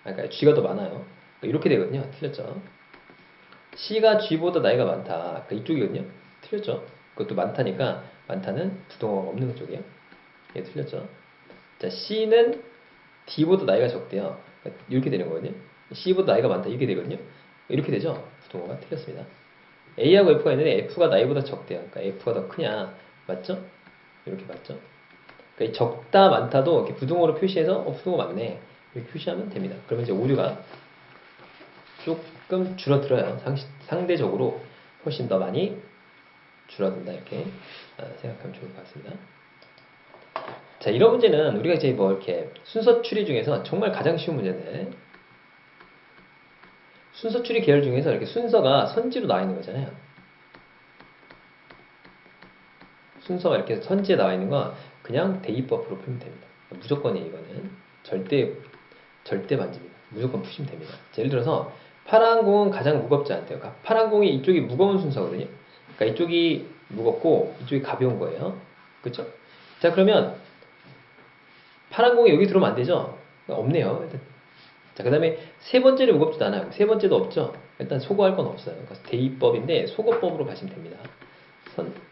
그러니까 G가 더 많아요. 그러니까 이렇게 되거든요. 틀렸죠? C가 G보다 나이가 많다. 그러니까 이쪽이거든요. 틀렸죠? 그것도 많다니까 많다는 부동어가 없는 쪽이에요. 얘 틀렸죠? 자, C는 D보다 나이가 적대요. 그러니까 이렇게 되는 거거든요. C보다 나이가 많다. 이렇게 되거든요. 이렇게 되죠? 부동어가 틀렸습니다. A하고 F가 있는데 F가 나이보다 적대요. 그러니까 F가 더 크냐? 맞죠? 이렇게 맞죠? 그러니까 적다, 많다도 이렇게 부동어로 표시해서 부동어 맞네. 이렇게 표시하면 됩니다. 그러면 이제 오류가 조금 줄어들어요. 상대적으로 훨씬 더 많이 줄어든다. 이렇게 생각하면 좋을 것 같습니다. 자, 이런 문제는 우리가 이제 뭐 이렇게 순서 추리 중에서 정말 가장 쉬운 문제인데, 순서 추리 계열 중에서 이렇게 순서가 선지로 나와 있는 거잖아요. 순서가 이렇게 선지에 나와 있는 거 그냥 대입법으로 풀면 됩니다. 무조건이에요, 이거는. 절대 반지입니다. 무조건 푸시면 됩니다. 자, 예를 들어서 파란 공은 가장 무겁지 않대요. 그러니까 파란 공이 이쪽이 무거운 순서거든요. 그러니까 이쪽이 무겁고 이쪽이 가벼운 거예요. 그렇죠? 자, 그러면 파란 공이 여기 들어오면 안 되죠? 없네요. 자, 그 다음에 세 번째를 무겁지도 않아요. 세 번째도 없죠? 일단 소거할 건 없어요. 그래서 대입법인데 소거법으로 가시면 됩니다.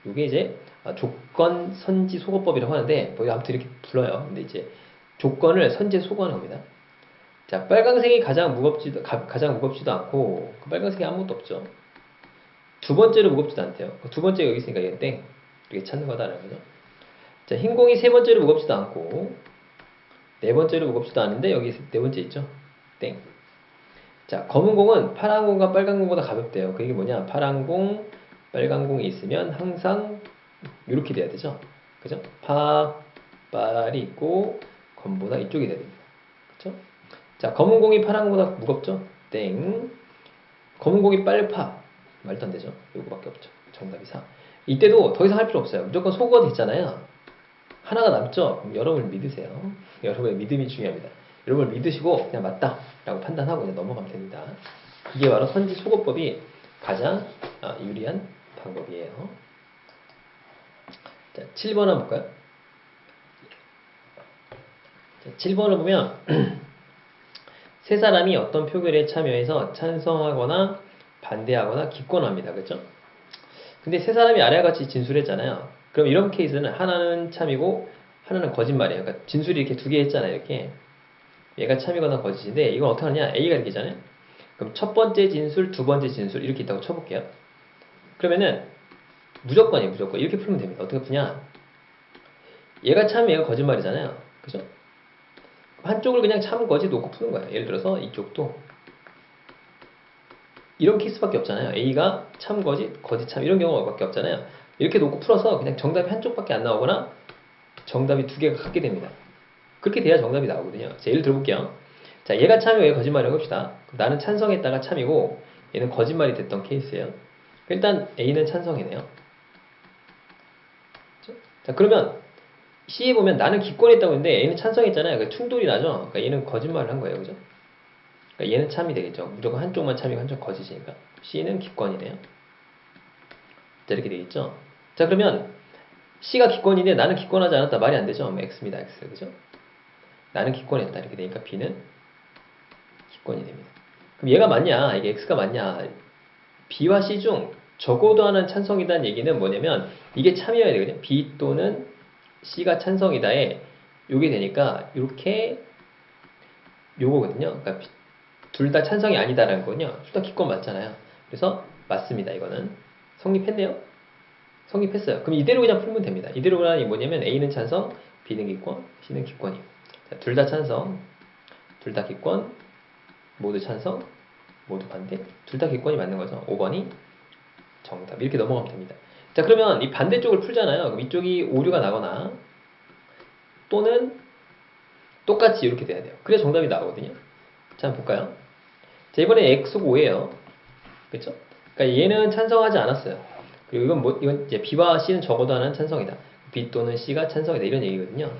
요게 이제 조건 선지 소거법이라고 하는데 뭐 아무튼 이렇게 불러요. 근데 이제 조건을 선지에 소거하는 겁니다. 자, 빨강색이 가장 무겁지도 않고 그 빨강색이 아무것도 없죠. 두 번째로 무겁지도 않대요. 두 번째가 여기 있으니까 이게 땡. 이렇게 찾는 거다라는 거죠. 자, 흰 공이 세 번째로 무겁지도 않고 네 번째로 무겁지도 않은데 여기 네 번째 있죠. 땡. 자, 검은 공은 파란 공과 빨간 공보다 가볍대요. 그게 뭐냐? 파란 공, 빨간 공이 있으면 항상 이렇게 돼야 되죠. 그죠? 빨이 있고 검보다 이쪽이 돼야 됩니다. 그죠? 자, 검은 공이 파란 공보다 무겁죠? 땡. 검은 공이 빨파. 말도 안 되죠. 요거밖에 없죠. 정답이 4. 이때도 더 이상 할 필요 없어요. 무조건 소거가 됐잖아요. 하나가 남죠? 그럼 여러분을 믿으세요. 여러분의 믿음이 중요합니다. 여러분을 믿으시고 그냥 맞다 라고 판단하고 그냥 넘어가면 됩니다. 이게 바로 선지 소거법이 가장 유리한 방법이에요. 자, 7번 한번 볼까요? 자, 7번을 보면 세 사람이 어떤 표결에 참여해서 찬성하거나 반대하거나 기권합니다. 그렇죠? 근데 세 사람이 아래와 같이 진술했잖아요. 그럼 이런 케이스는 하나는 참이고 하나는 거짓말이에요. 그러니까 진술이 이렇게 두 개 했잖아요. 이렇게 얘가 참이거나 거짓인데 이건 어떻게 하느냐? A가 이렇게잖아요. 그럼 첫 번째 진술, 두 번째 진술 이렇게 있다고 쳐볼게요. 그러면은 무조건이에요. 무조건. 이렇게 풀면 됩니다. 어떻게 푸냐? 얘가 참, 얘가 거짓말이잖아요. 그죠? 한쪽을 그냥 참, 거짓 놓고 푸는 거예요. 예를 들어서 이쪽도 이런 케이스밖에 없잖아요. A가 참, 거짓, 거짓 참 이런 경우밖에 없잖아요. 이렇게 놓고 풀어서 그냥 정답이 한쪽밖에 안 나오거나 정답이 두 개가 같게 됩니다. 그렇게 돼야 정답이 나오거든요. 자, 예를 들어볼게요. 자, 얘가 참이고 얘가 거짓말이라고 합시다. 나는 찬성했다가 참이고 얘는 거짓말이 됐던 케이스예요. 일단 A는 찬성이네요. 자, 그러면 C에 보면 나는 기권했다고 했는데 A는 찬성했잖아요. 그러니까 충돌이 나죠. 그러니까 얘는 거짓말을 한 거예요. 그죠? 그러니까 얘는 참이 되겠죠. 무조건 한쪽만 참이고 한쪽 거짓이니까. C는 기권이네요. 자, 이렇게 되겠죠. 자, 그러면 C가 기권인데 나는 기권하지 않았다. 말이 안 되죠. X입니다. X. 그죠? 나는 기권했다. 이렇게 되니까 B는 기권이 됩니다. 그럼 얘가 맞냐? 이게 X가 맞냐? B와 C 중 적어도 하나는 찬성이다는 얘기는 뭐냐면 이게 참이어야 되거든요. B 또는 C가 찬성이다에 요게 되니까 이렇게 요거거든요. 그러니까 둘 다 찬성이 아니다라는 거군요. 둘 다 기권 맞잖아요. 그래서 맞습니다. 이거는 성립했네요. 성립했어요. 그럼 이대로 그냥 풀면 됩니다. 이대로라니 뭐냐면 A는 찬성, B는 기권, C는 기권이에요. 둘 다 찬성, 둘 다 기권, 모두 찬성, 모두 반대, 둘 다 기권이 맞는 거죠. 5번이 정답. 이렇게 넘어가면 됩니다. 자, 그러면 이 반대쪽을 풀잖아요. 그럼 이쪽이 오류가 나거나 또는 똑같이 이렇게 돼야 돼요. 그래야 정답이 나오거든요. 자, 한번 볼까요? 자, 이번에 X고 5예요. 그렇죠? 그러니까 얘는 찬성하지 않았어요. 그리고 이건 이제 B와 C는 적어도 하나는 찬성이다. B 또는 C가 찬성이다. 이런 얘기거든요.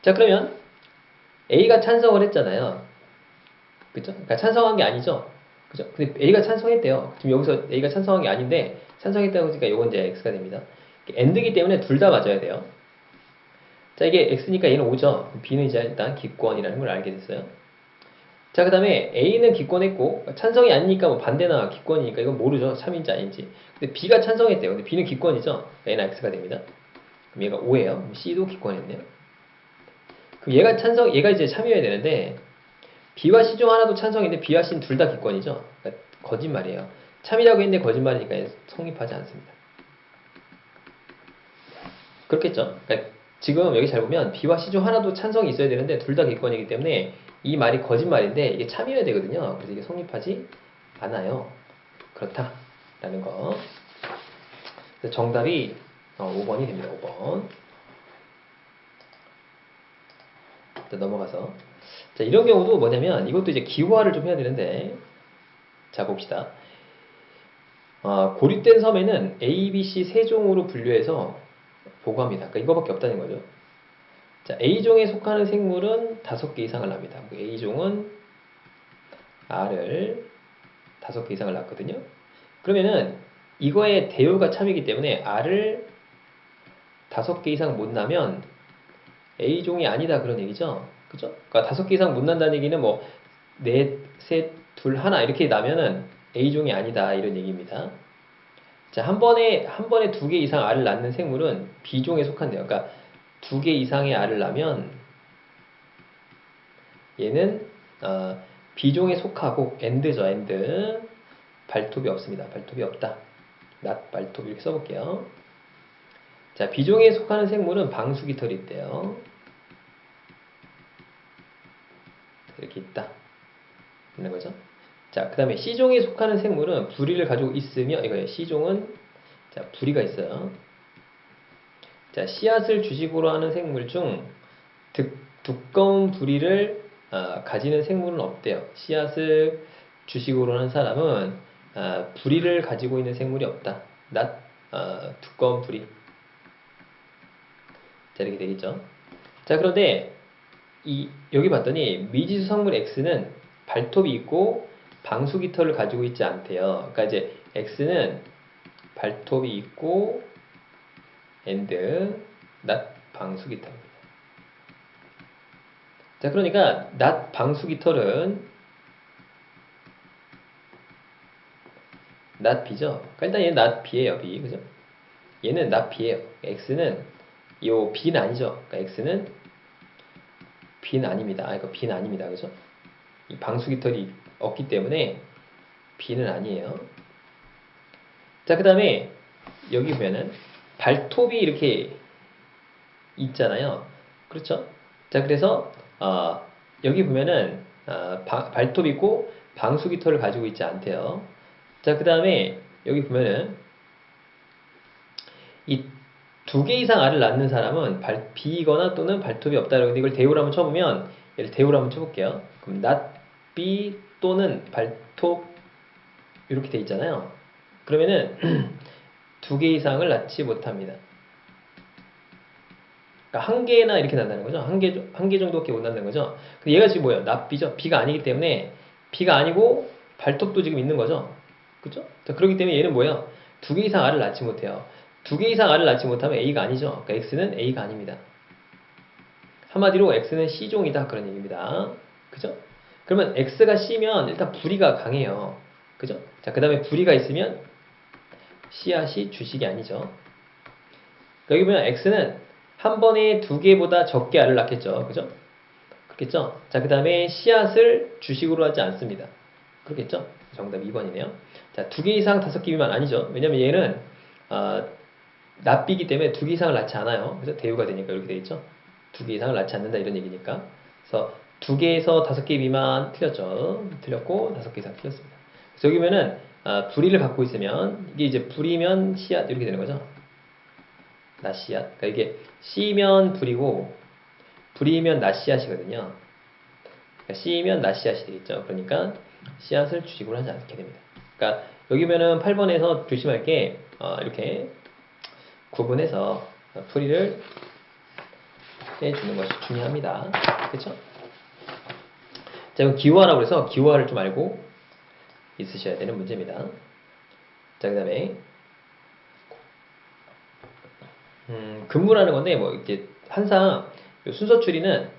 자, 그러면 A가 찬성을 했잖아요. 그렇죠? 그러니까 찬성한 게 아니죠. 그죠? 근데 A가 찬성했대요. 지금 여기서 A가 찬성한 게 아닌데 찬성했다고 하니까 이건 이제 X가 됩니다. AND이기 때문에 둘 다 맞아야 돼요. 자, 이게 X니까 얘는 5죠. B는 이제 일단 기권이라는 걸 알게 됐어요. 자, 그 다음에 A는 기권했고 찬성이 아니니까 뭐 반대나 기권이니까 이건 모르죠. 참인지 아닌지. 근데 B가 찬성했대요. 근데 B는 기권이죠. A는 X가 됩니다. 그럼 얘가 5예요. C도 기권했네요. 그럼 얘가 이제 참여해야 되는데 B와 C 중 하나도 찬성인데 B와 C는 둘 다 기권이죠. 그러니까 거짓말이에요. 참이라고 했는데 거짓말이니까 성립하지 않습니다. 그렇겠죠. 그러니까 지금 여기 잘 보면 B와 C 중 하나도 찬성이 있어야 되는데 둘 다 기권이기 때문에 이 말이 거짓말인데 이게 참이어야 되거든요. 그래서 이게 성립하지 않아요. 그렇다라는 거. 그래서 정답이 5번이 됩니다. 5번. 자, 넘어가서. 자, 이런 경우도 뭐냐면, 이것도 이제 기호화를 좀 해야 되는데, 자, 봅시다. 고립된 섬에는 A, B, C 세 종으로 분류해서 보고합니다. 그러니까 이거밖에 없다는 거죠. 자, A종에 속하는 생물은 5개 이상을 납니다. A종은 R을 5개 이상을 낳거든요. 그러면은 이거의 대우가 참이기 때문에 R을 5개 이상 못 나면 A종이 아니다 그런 얘기죠. 그죠? 그러니까 5개 이상 못 난다는 얘기는 뭐 넷, 셋, 둘, 하나 이렇게 나면은 A종이 아니다 이런 얘기입니다. 자, 한 번에 2개 이상 알을 낳는 생물은 B종에 속한대요. 그러니까 2개 이상의 알을 낳으면 얘는 B종에 속하고 end죠. end. 발톱이 없습니다. 발톱이 없다. not 발톱 이렇게 써볼게요. 자, B종에 속하는 생물은 방수깃털이 있대요. 이렇게 있다. 있는 거죠. 자, 그 다음에 C종에 속하는 생물은 부리를 가지고 있으며, 이거예요. C종은, 자, 부리가 있어요. 자, 씨앗을 주식으로 하는 생물 중 두꺼운 부리를 가지는 생물은 없대요. 씨앗을 주식으로 하는 사람은 부리를 가지고 있는 생물이 없다. not 두꺼운 부리. 자, 이렇게 되겠죠. 자, 그런데 여기 봤더니 미지수 성물 X는 발톱이 있고 방수깃털을 가지고 있지 않대요. 그러니까 이제 X는 발톱이 있고 and not 방수깃털입니다. 자, 그러니까 not 방수깃털은 not B죠. 그러니까 일단 얘는 not B예요. B. 그죠? 얘는 not B예요. X는 요 B는 아니죠. 그러니까 X는 B는 아닙니다. 이거 B는 아닙니다. 그죠? 이 방수깃털이 없기 때문에 B는 아니에요. 자, 그 다음에 여기 보면은 발톱이 이렇게 있잖아요. 그렇죠? 자, 그래서 여기 보면은 발톱이 있고 방수깃털을 가지고 있지 않대요. 자, 그 다음에 여기 보면은 이 2개 이상 알을 낳는 사람은 B거나 또는 발톱이 없다라고 하는데 이걸 대우로 한번 쳐보면 얘를 대우로 한번 쳐볼게요. 그럼 not B 또는 발톱 이렇게 돼 있잖아요. 그러면은 2개 이상을 낳지 못합니다. 그러니까 1개나 이렇게 난다는 거죠. 1개 정도밖에 못 낳는 거죠. 근데 얘가 지금 뭐예요? not B죠. B가 아니기 때문에 B가 아니고 발톱도 지금 있는 거죠. 그죠? 자, 그렇기 때문에 얘는 뭐예요? 2개 이상 알을 낳지 못해요. 2개 이상 알을 낳지 못하면 A가 아니죠. 그러니까 X는 A가 아닙니다. 한마디로 X는 C종이다 그런 얘기입니다. 그죠? 그러면 X가 C면 일단 부리가 강해요. 그죠? 자, 그 다음에 부리가 있으면 씨앗이 주식이 아니죠. 여기 보면 X는 한 번에 2개보다 적게 알을 낳겠죠. 그죠? 그렇겠죠? 자, 그 다음에 씨앗을 주식으로 하지 않습니다. 그렇겠죠? 정답 2번이네요. 자, 2개 이상 5개 미만 아니죠. 왜냐면 얘는 납비기 때문에 2개 이상을 낳지 않아요. 그래서 대우가 되니까 이렇게 되겠죠. 2개 이상을 낳지 않는다 이런 얘기니까. 그래서 2개에서 5개 미만 틀렸죠. 틀렸고 5개 이상 틀렸습니다. 그래서 여기 보면은 부리를 갖고 있으면 이게 이제 부리면 씨앗 이렇게 되는 거죠. 낫씨앗. 그러니까 이게 씨면 부리고 부리면 낫씨앗이거든요. 그러니까 씨면 낫씨앗이 되겠죠. 그러니까 씨앗을 주식으로 하지 않게 됩니다. 그러니까 여기 보면은 8번에서 조심할 게 이렇게 구분해서 풀이를 해주는 것이 중요합니다. 그렇죠? 자, 이건 기호화라고 해서 기호화를 좀 알고 있으셔야 되는 문제입니다. 자, 그 다음에 근무라는 건데 뭐 이렇게 항상 순서 추리는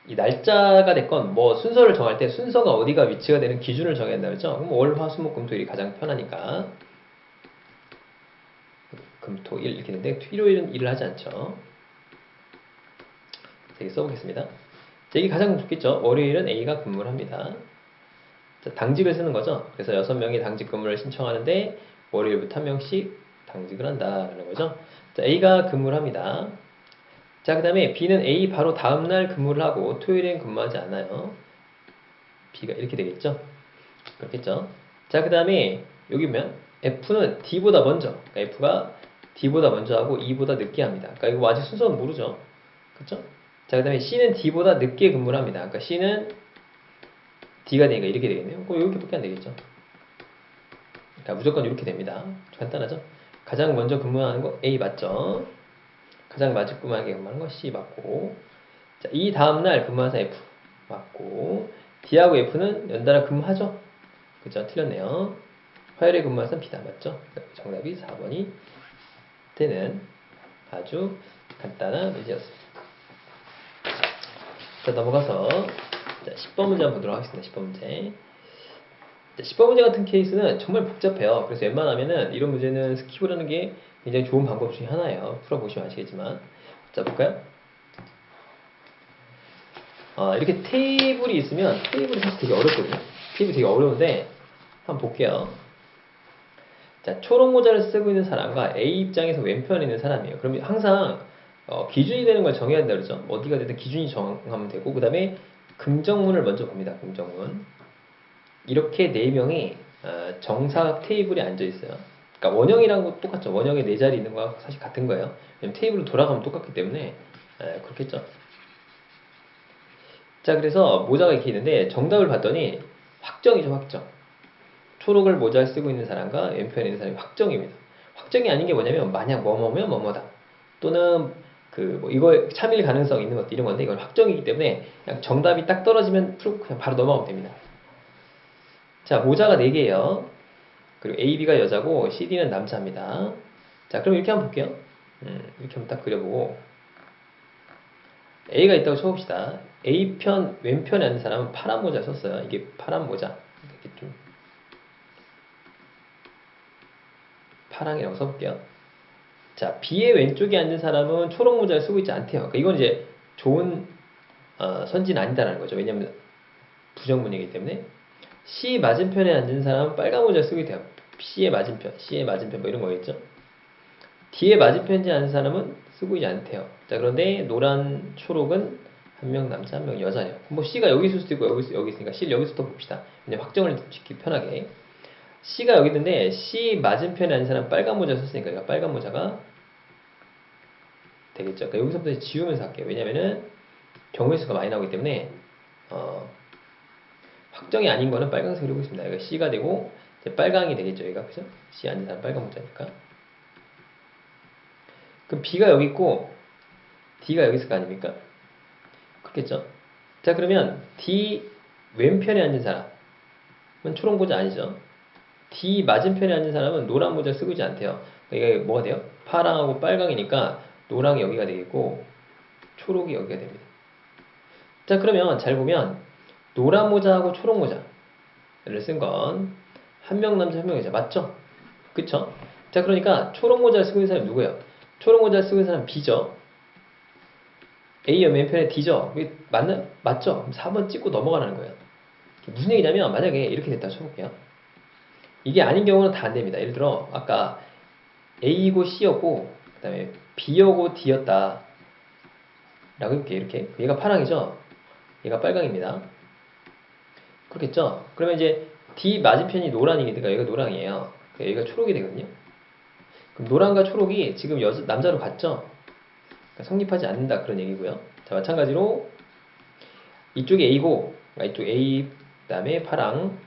이 날짜가 됐건 뭐 순서를 정할 때 순서가 어디가 위치가 되는 기준을 정해야 한다 그랬죠. 그럼 월, 화, 수, 목, 금, 토, 일이 가장 편하니까 금, 토, 일 이렇게 되는데 일요일은 일을 하지 않죠. 여기 써보겠습니다. 자, 이게 가장 좋겠죠. 월요일은 A가 근무를 합니다. 자, 당직을 쓰는 거죠. 그래서 6명이 당직 근무를 신청하는데 월요일부터 1명씩 당직을 한다라는 거죠. 자, A가 근무를 합니다. 자, 그 다음에 B는 A 바로 다음날 근무를 하고 토요일엔 근무하지 않아요. B가 이렇게 되겠죠. 그렇겠죠. 자, 그 다음에 여기 보면 F는 D보다 먼저, 그러니까 F가 D보다 먼저 하고 E보다 늦게 합니다. 그러니까 이거 아직 순서는 모르죠. 그렇죠? 자, 그 다음에 C는 D보다 늦게 근무를 합니다. 그러니까 C는 D가 되니까 이렇게 되겠네요. 그럼 이렇게밖에 안 되겠죠. 그러니까 무조건 이렇게 됩니다. 간단하죠? 가장 먼저 근무하는 거 A 맞죠? 가장 마지막에 근무하는 거 C 맞고. 자, 이 다음날 근무하는 사람 F 맞고. D하고 F는 연달아 근무하죠? 그죠? 틀렸네요. 화요일에 근무하는 사람 B다 맞죠? 정답이 4번이 되는 아주 간단한 문제였습니다. 자, 넘어가서 자, 10번 문제 한번 보도록 하겠습니다. 10번 문제. 자, 10번 문제 같은 케이스는 정말 복잡해요. 그래서 웬만하면은 이런 문제는 스킵을 하는 게 굉장히 좋은 방법 중에 하나예요. 풀어보시면 아시겠지만. 자, 볼까요? 이렇게 테이블이 있으면 테이블이 사실 되게 어렵거든요. 테이블이 되게 어려운데 한번 볼게요. 자, 초록 모자를 쓰고 있는 사람과 A 입장에서 왼편에 있는 사람이에요. 그러면 항상 기준이 되는 걸 정해야 된다 그러죠. 어디가 되든 기준이 정하면 되고 그 다음에 긍정문을 먼저 봅니다. 긍정문. 이렇게 네 명이 정사각 테이블에 앉아 있어요. 그러니까 원형이랑 거 똑같죠. 원형에 네 자리 있는 거와 사실 같은 거예요. 왜냐면 테이블로 돌아가면 똑같기 때문에 그렇겠죠. 자, 그래서 모자가 이렇게 있는데 정답을 봤더니 확정이죠. 확정. 초록을 모자를 쓰고 있는 사람과 왼편에 있는 사람이 확정입니다. 확정이 아닌 게 뭐냐면 만약 뭐뭐면 뭐뭐다. 또는 뭐 이거 참일 가능성 있는 것도 이런 건데 이건 확정이기 때문에 그냥 정답이 딱 떨어지면 그냥 바로 넘어가면 됩니다. 자, 모자가 4개예요. 그리고 A, B가 여자고 C, D는 남자입니다. 자, 그럼 이렇게 한번 볼게요. 이렇게 한번 딱 그려보고 A가 있다고 쳐봅시다. A편 왼편에 앉은 사람은 파란 모자 썼어요. 이게 파란 모자. 이렇게 좀 파랑이라고 써볼게요. 자, B의 왼쪽에 앉은 사람은 초록 모자를 쓰고 있지 않대요. 그러니까 이건 이제 좋은 선지는 아니다라는 거죠. 왜냐하면 부정문이기 때문에. C 맞은편에 앉은 사람은 빨간 모자를 쓰고 있대요. C의 맞은편 뭐 이런 거겠죠. D의 맞은편에 앉은 사람은 쓰고 있지 않대요. 자, 그런데 노란, 초록은 한 명 남자, 한 명 여자예요. 뭐 C가 여기 있을 수도 있고 여기 있으니까 C를 여기서부터 봅시다. 왜냐면 확정을 짓기 편하게. C가 여기 있는데 C 맞은편에 앉은 사람 빨간 모자 썼으니까 그러니까 빨간 모자가 되겠죠. 그러니까 여기서부터 지우면서 할게요. 왜냐면은 경우의 수가 많이 나오기 때문에 확정이 아닌 거는 빨간색으로 그리고 있습니다. 여기가 C가 되고 이제 빨강이 되겠죠. 여기가 그죠? C 앉은 사람 빨간 모자니까. 그럼 B가 여기 있고 D가 여기 있을 거 아닙니까? 그렇겠죠? 자, 그러면 D 왼편에 앉은 사람은 초록 모자 아니죠? D 맞은편에 앉은 사람은 노란 모자 쓰고 있지 않대요. 그러니까 이게 뭐가 돼요? 파랑하고 빨강이니까 노랑이 여기가 되겠고 초록이 여기가 됩니다. 자, 그러면 잘 보면 노란 모자하고 초록 모자를 쓴 건 한 명 남자 한 명 여자 맞죠? 그쵸? 자, 그러니까 초록 모자를 쓰고 있는 사람이 누구예요? 초록 모자를 쓰고 있는 사람은 B죠. A의 왼편에 D죠. 맞죠? 4번 찍고 넘어가라는 거예요. 무슨 얘기냐면 만약에 이렇게 됐다 쳐볼게요. 이게 아닌 경우는 다 안 됩니다. 예를 들어 아까 A이고 C였고 그 다음에 B였고 D였다 라고 해볼게요. 이렇게 얘가 파랑이죠. 얘가 빨강입니다. 그렇겠죠. 그러면 이제 D 맞은편이 노란이니까 여기가 노랑이에요. 여기가 초록이 되거든요. 그럼 노랑과 초록이 지금 남자로 갔죠. 그러니까 성립하지 않는다 그런 얘기고요. 자, 마찬가지로 이쪽이 A고 이쪽 A 그 다음에 파랑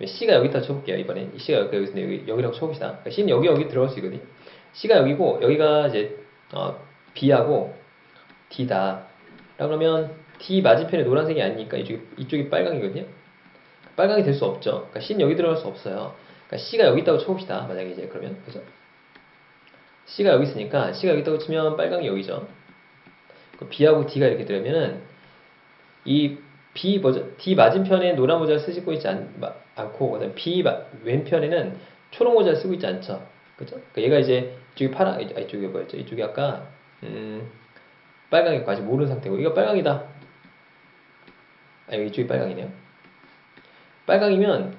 C가 여기다 쳐볼게요. 이번엔 C가 여기라고 쳐봅시다. 그러니까 C는 여기 들어갈 수 있거든요. C가 여기고 여기가 이제 B하고 D다. 그러면 D 맞은편에 노란색이 아니니까 이쪽이 빨강이거든요. 빨강이 될 수 없죠. 그러니까 C는 여기 들어갈 수 없어요. 그러니까 C가 여기 있다고 쳐봅시다. 만약에 이제 그러면 그죠? C가 여기 있으니까 C가 여기 있다고 치면 빨강이 여기죠. B하고 D가 이렇게 들으면은 이 D 맞은편에 노란 모자를 쓰고 있지 않고 그다음 B 왼편에는 초록 모자를 쓰고 있지 않죠. 그죠? 그러니까 얘가 이제 이쪽이 파랑 이쪽이 뭐였죠? 이쪽이 아까 빨강이 아직 모르는 상태고 이거 빨강이다. 여기 이쪽이 빨강이네요. 빨강이면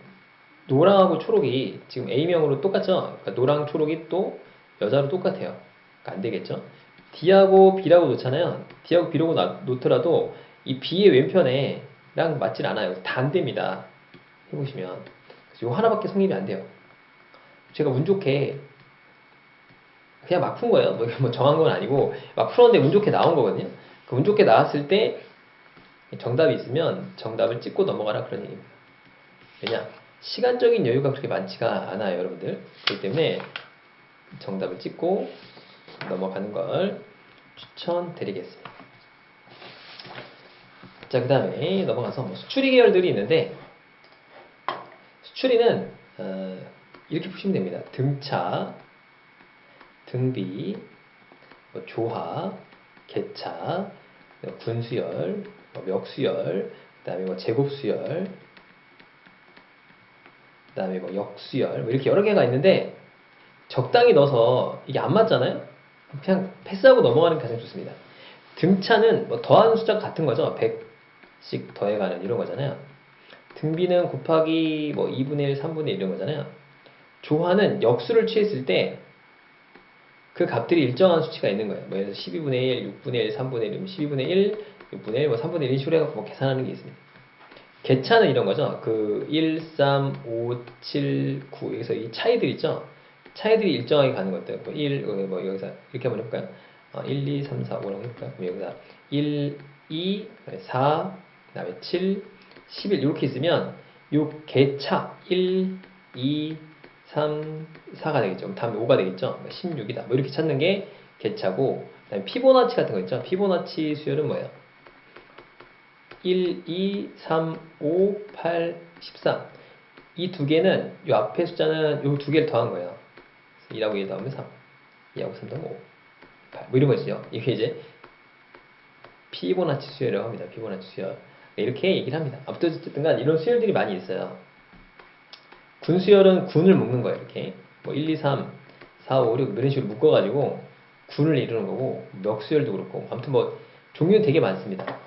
노랑하고 초록이 지금 A명으로 똑같죠? 그러니까 노랑 초록이 또 여자로 똑같아요. 그러니까 안 되겠죠? D하고 B라고 놓잖아요. D하고 B라고 놓더라도 이 B의 왼편에랑 맞질 않아요. 다 안 됩니다. 해보시면. 그래서 이거 하나밖에 성립이 안 돼요. 제가 운 좋게 그냥 막 푼 거예요. 뭐 정한 건 아니고 막 풀었는데 운 좋게 나온 거거든요. 운 좋게 나왔을 때 정답이 있으면 정답을 찍고 넘어가라 그런 얘기입니다. 왜냐? 시간적인 여유가 그렇게 많지가 않아요, 여러분들. 그렇기 때문에 정답을 찍고 넘어가는 걸 추천드리겠습니다. 자, 그 다음에 넘어가서 뭐 수추리 계열들이 있는데, 수추리는 이렇게 푸시면 됩니다. 등차, 등비, 뭐 조하, 개차, 군수열, 뭐 멱수열, 그 다음에 뭐 제곱수열, 그 다음에 뭐 역수열, 뭐 이렇게 여러 개가 있는데 적당히 넣어서 이게 안 맞잖아요? 그냥 패스하고 넘어가는 게 가장 좋습니다. 등차는 뭐 더하는 숫자가 같은 거죠. 100씩 더해가는 이런 거잖아요. 등비는 곱하기 뭐 2분의 1, 3분의 1 이런 거잖아요. 조화는 역수를 취했을 때 그 값들이 일정한 수치가 있는 거예요. 뭐 예를 들어서 12분의 1, 6분의 1, 3분의 1, 12분의 1, 6분의 1, 뭐 3분의 1 이런 식으로 해갖고 뭐 계산하는 게 있습니다. 개차는 이런 거죠. 그 1, 3, 5, 7, 9 여기서 이 차이들 있죠. 차이들이 일정하게 가는 것들. 뭐 1, 뭐 여기서 이렇게 한번 해볼까요? 1, 2, 3, 4, 5라고 해볼까요? 그럼 여기서 1, 2, 4, 그 다음에 7, 11 이렇게 있으면 요 개차 1, 2, 3, 4가 되겠죠. 그럼 다음에 5가 되겠죠. 16이다. 뭐 이렇게 찾는 게 개차고, 그다음에 피보나치 같은 거 있죠. 피보나치 수열은 뭐예요? 1, 2, 3, 5, 8, 13. 이 두 개는 요 앞에 숫자는 요 두 개를 더한 거예요. 1하고 1 더하면 3, 2하고 3 더하면 5, 8. 뭐 이런 거죠. 이게 이제 피보나치 수열이라고 합니다. 피보나치 수열. 이렇게 얘기를 합니다. 어쨌든 간 이런 수열들이 많이 있어요. 군수열은 군을 묶는 거예요. 이렇게 뭐 1, 2, 3, 4, 5, 6 이런 식으로 묶어가지고 군을 이루는 거고, 멱수열도 그렇고 아무튼 뭐 종류는 되게 많습니다.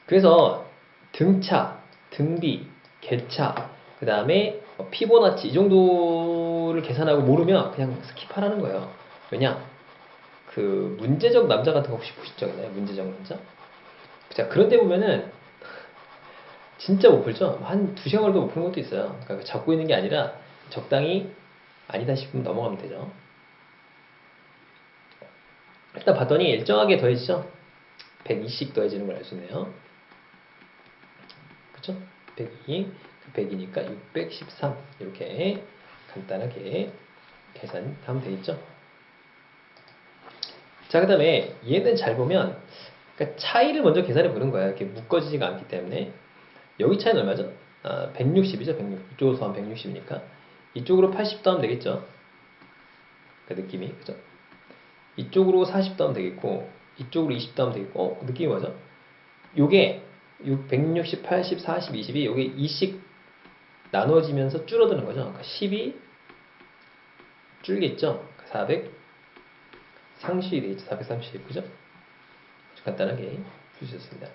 그래서 등차, 등비, 개차, 그 다음에 피보나치 이 정도를 계산하고 모르면 그냥 스킵하라는 거예요. 왜냐? 그 문제적 남자 같은 거 혹시 보신 적 있나요? 문제적 남자? 자, 그런데 보면은 진짜 못 풀죠? 한 2시간도 못 푸는 것도 있어요. 그러니까 잡고 있는 게 아니라 적당히 아니다 싶으면 넘어가면 되죠. 일단 봤더니 일정하게 더해지죠? 120씩 더해지는 걸 알 수 있네요. 그쵸? 102, 100이니까 613 이렇게 간단하게 계산하면 되겠죠? 자, 그 다음에 얘는 잘 보면 그러니까 차이를 먼저 계산해 보는 거예요. 이렇게 묶어지지가 않기 때문에. 여기 차이는 얼마죠? 160이죠. 160. 이쪽으로 더하면 160이니까 이쪽으로 80 더하면 되겠죠. 그 느낌이, 그죠? 이쪽으로 40 더하면 되겠고 이쪽으로 20 더하면 되겠고, 느낌이 뭐죠? 요게 160, 80, 40, 20이 요게 2씩 나눠지면서 줄어드는 거죠. 그러니까 10이 줄겠죠. 400 상식이 되겠죠. 430, 그죠? 간단하게 풀 수 있습니다.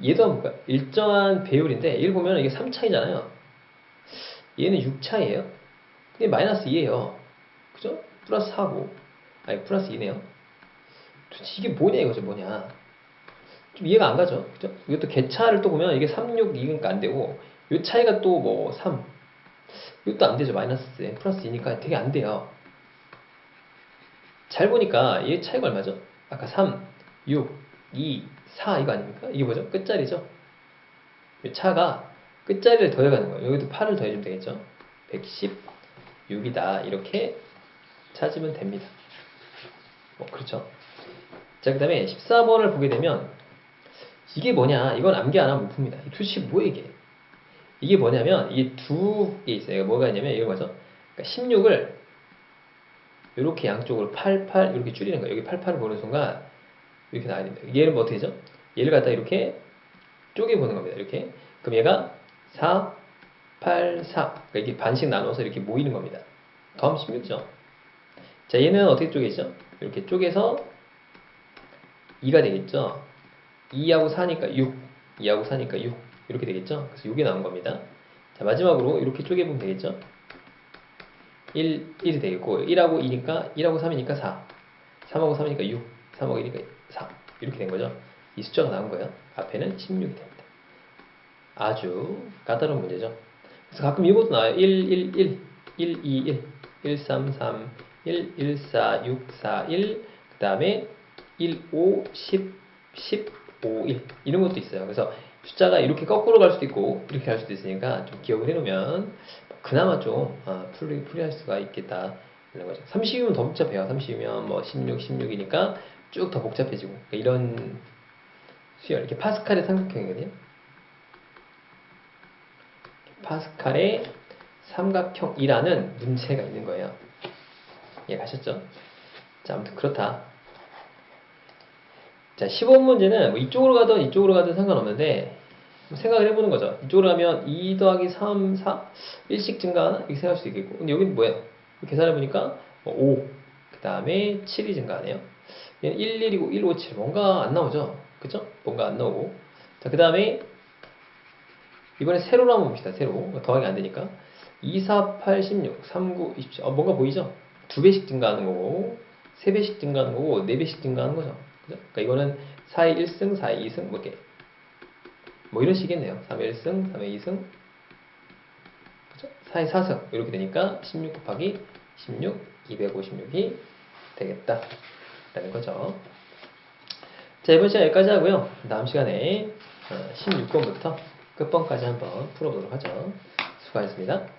얘도 한번 볼까요? 일정한 배율인데 얘를 보면 이게 3차이잖아요. 얘는 6차이에요. 근데 마이너스 2예요. 그죠? 플러스 4고, 아니 플러스 2네요. 도대체 이게 뭐냐 이거죠. 뭐냐. 좀 이해가 안 가죠. 그죠? 이것도 개차를 또 보면 이게 3, 6, 2니까 안 되고, 요 차이가 또 뭐 3, 이것도 안 되죠. 마이너스 n 플러스 2니까 되게 안 돼요. 잘 보니까 얘 차이가 얼마죠? 아까 3, 6, 2, 4 이거 아닙니까? 이게 뭐죠? 끝자리죠? 이 차가 끝자리를 더해가는 거예요. 여기도 8을 더해주면 되겠죠? 116이다. 이렇게 찾으면 됩니다. 뭐 그렇죠. 자, 그 다음에 14번을 보게 되면 이게 뭐냐? 이건 암기 안 하면 못 풉니다. 도대체 뭐야 이게? 이게 뭐냐면 이게 두 개 있어요. 뭐가 있냐면 이런 거죠. 그러니까 16을 이렇게 양쪽으로 88 이렇게 줄이는 거예요. 여기 88을 보는 순간 이렇게 나와야 됩니다. 얘를 뭐 어떻게 되죠? 얘를 갖다 이렇게 쪼개 보는 겁니다. 이렇게. 그럼 얘가 4, 8, 4. 그러니까 이게 반씩 나눠서 이렇게 모이는 겁니다. 더하면 16이죠. 자, 얘는 어떻게 쪼개지죠? 이렇게 쪼개서 2가 되겠죠. 2하고 4니까 6. 2하고 4니까 6. 이렇게 되겠죠. 그래서 6이 나온 겁니다. 자, 마지막으로 이렇게 쪼개보면 되겠죠. 1이 되겠고, 1하고 2니까, 1하고 3이니까 4. 3하고 3이니까 6. 3하고 1이니까 4. 이렇게 된 거죠. 이 숫자가 나온 거예요. 앞에는 16이 됩니다. 아주 까다로운 문제죠. 그래서 가끔 이것도 나와요. 1, 1, 1, 1, 2, 1, 1, 3, 3, 1, 1, 4, 6, 4, 1. 그 다음에 1, 5, 10, 15, 1 이런 것도 있어요. 그래서 숫자가 이렇게 거꾸로 갈 수도 있고 이렇게 갈 수도 있으니까 좀 기억을 해놓으면 그나마 좀 풀이할 수가 있겠다 이런 거죠. 30이면 더 복잡해요. 30이면 뭐 16, 16이니까 쭉 더 복잡해지고 그러니까 이런 수열 이렇게 파스칼의 삼각형이거든요. 파스칼의 삼각형이라는 문제가 있는 거예요. 이해가셨죠? 자, 아무튼 그렇다. 자, 15번 문제는 뭐 이쪽으로 가든 상관없는데 생각을 해보는 거죠. 이쪽으로 가면 2 더하기 3, 4, 1씩 증가하나? 이렇게 생각할 수도 있겠고 근데 여기는 뭐예요? 계산해보니까 5, 그 다음에 7이 증가하네요. 얘는 1, 1이고 1, 5, 7 뭔가 안 나오죠? 그쵸? 뭔가 안 나오고 자, 그 다음에 이번에 세로로 한번 봅시다. 세로. 더하기 안 되니까 2, 4, 8, 16, 3, 9, 27 뭔가 보이죠? 2배씩 증가하는 거고 3배씩 증가하는 거고 4배씩 증가하는 거죠. 그죠? 그러니까 이거는 4의 1승, 4의 2승 뭐 이렇게 뭐 이런 식이겠네요. 3의 1승, 3의 2승 그죠? 4의 4승 이렇게 되니까 16 곱하기 16, 256이 되겠다 라는 거죠. 자, 이번 시간 여기까지 하고요. 다음 시간에 16번부터 끝번까지 한번 풀어보도록 하죠. 수고하셨습니다.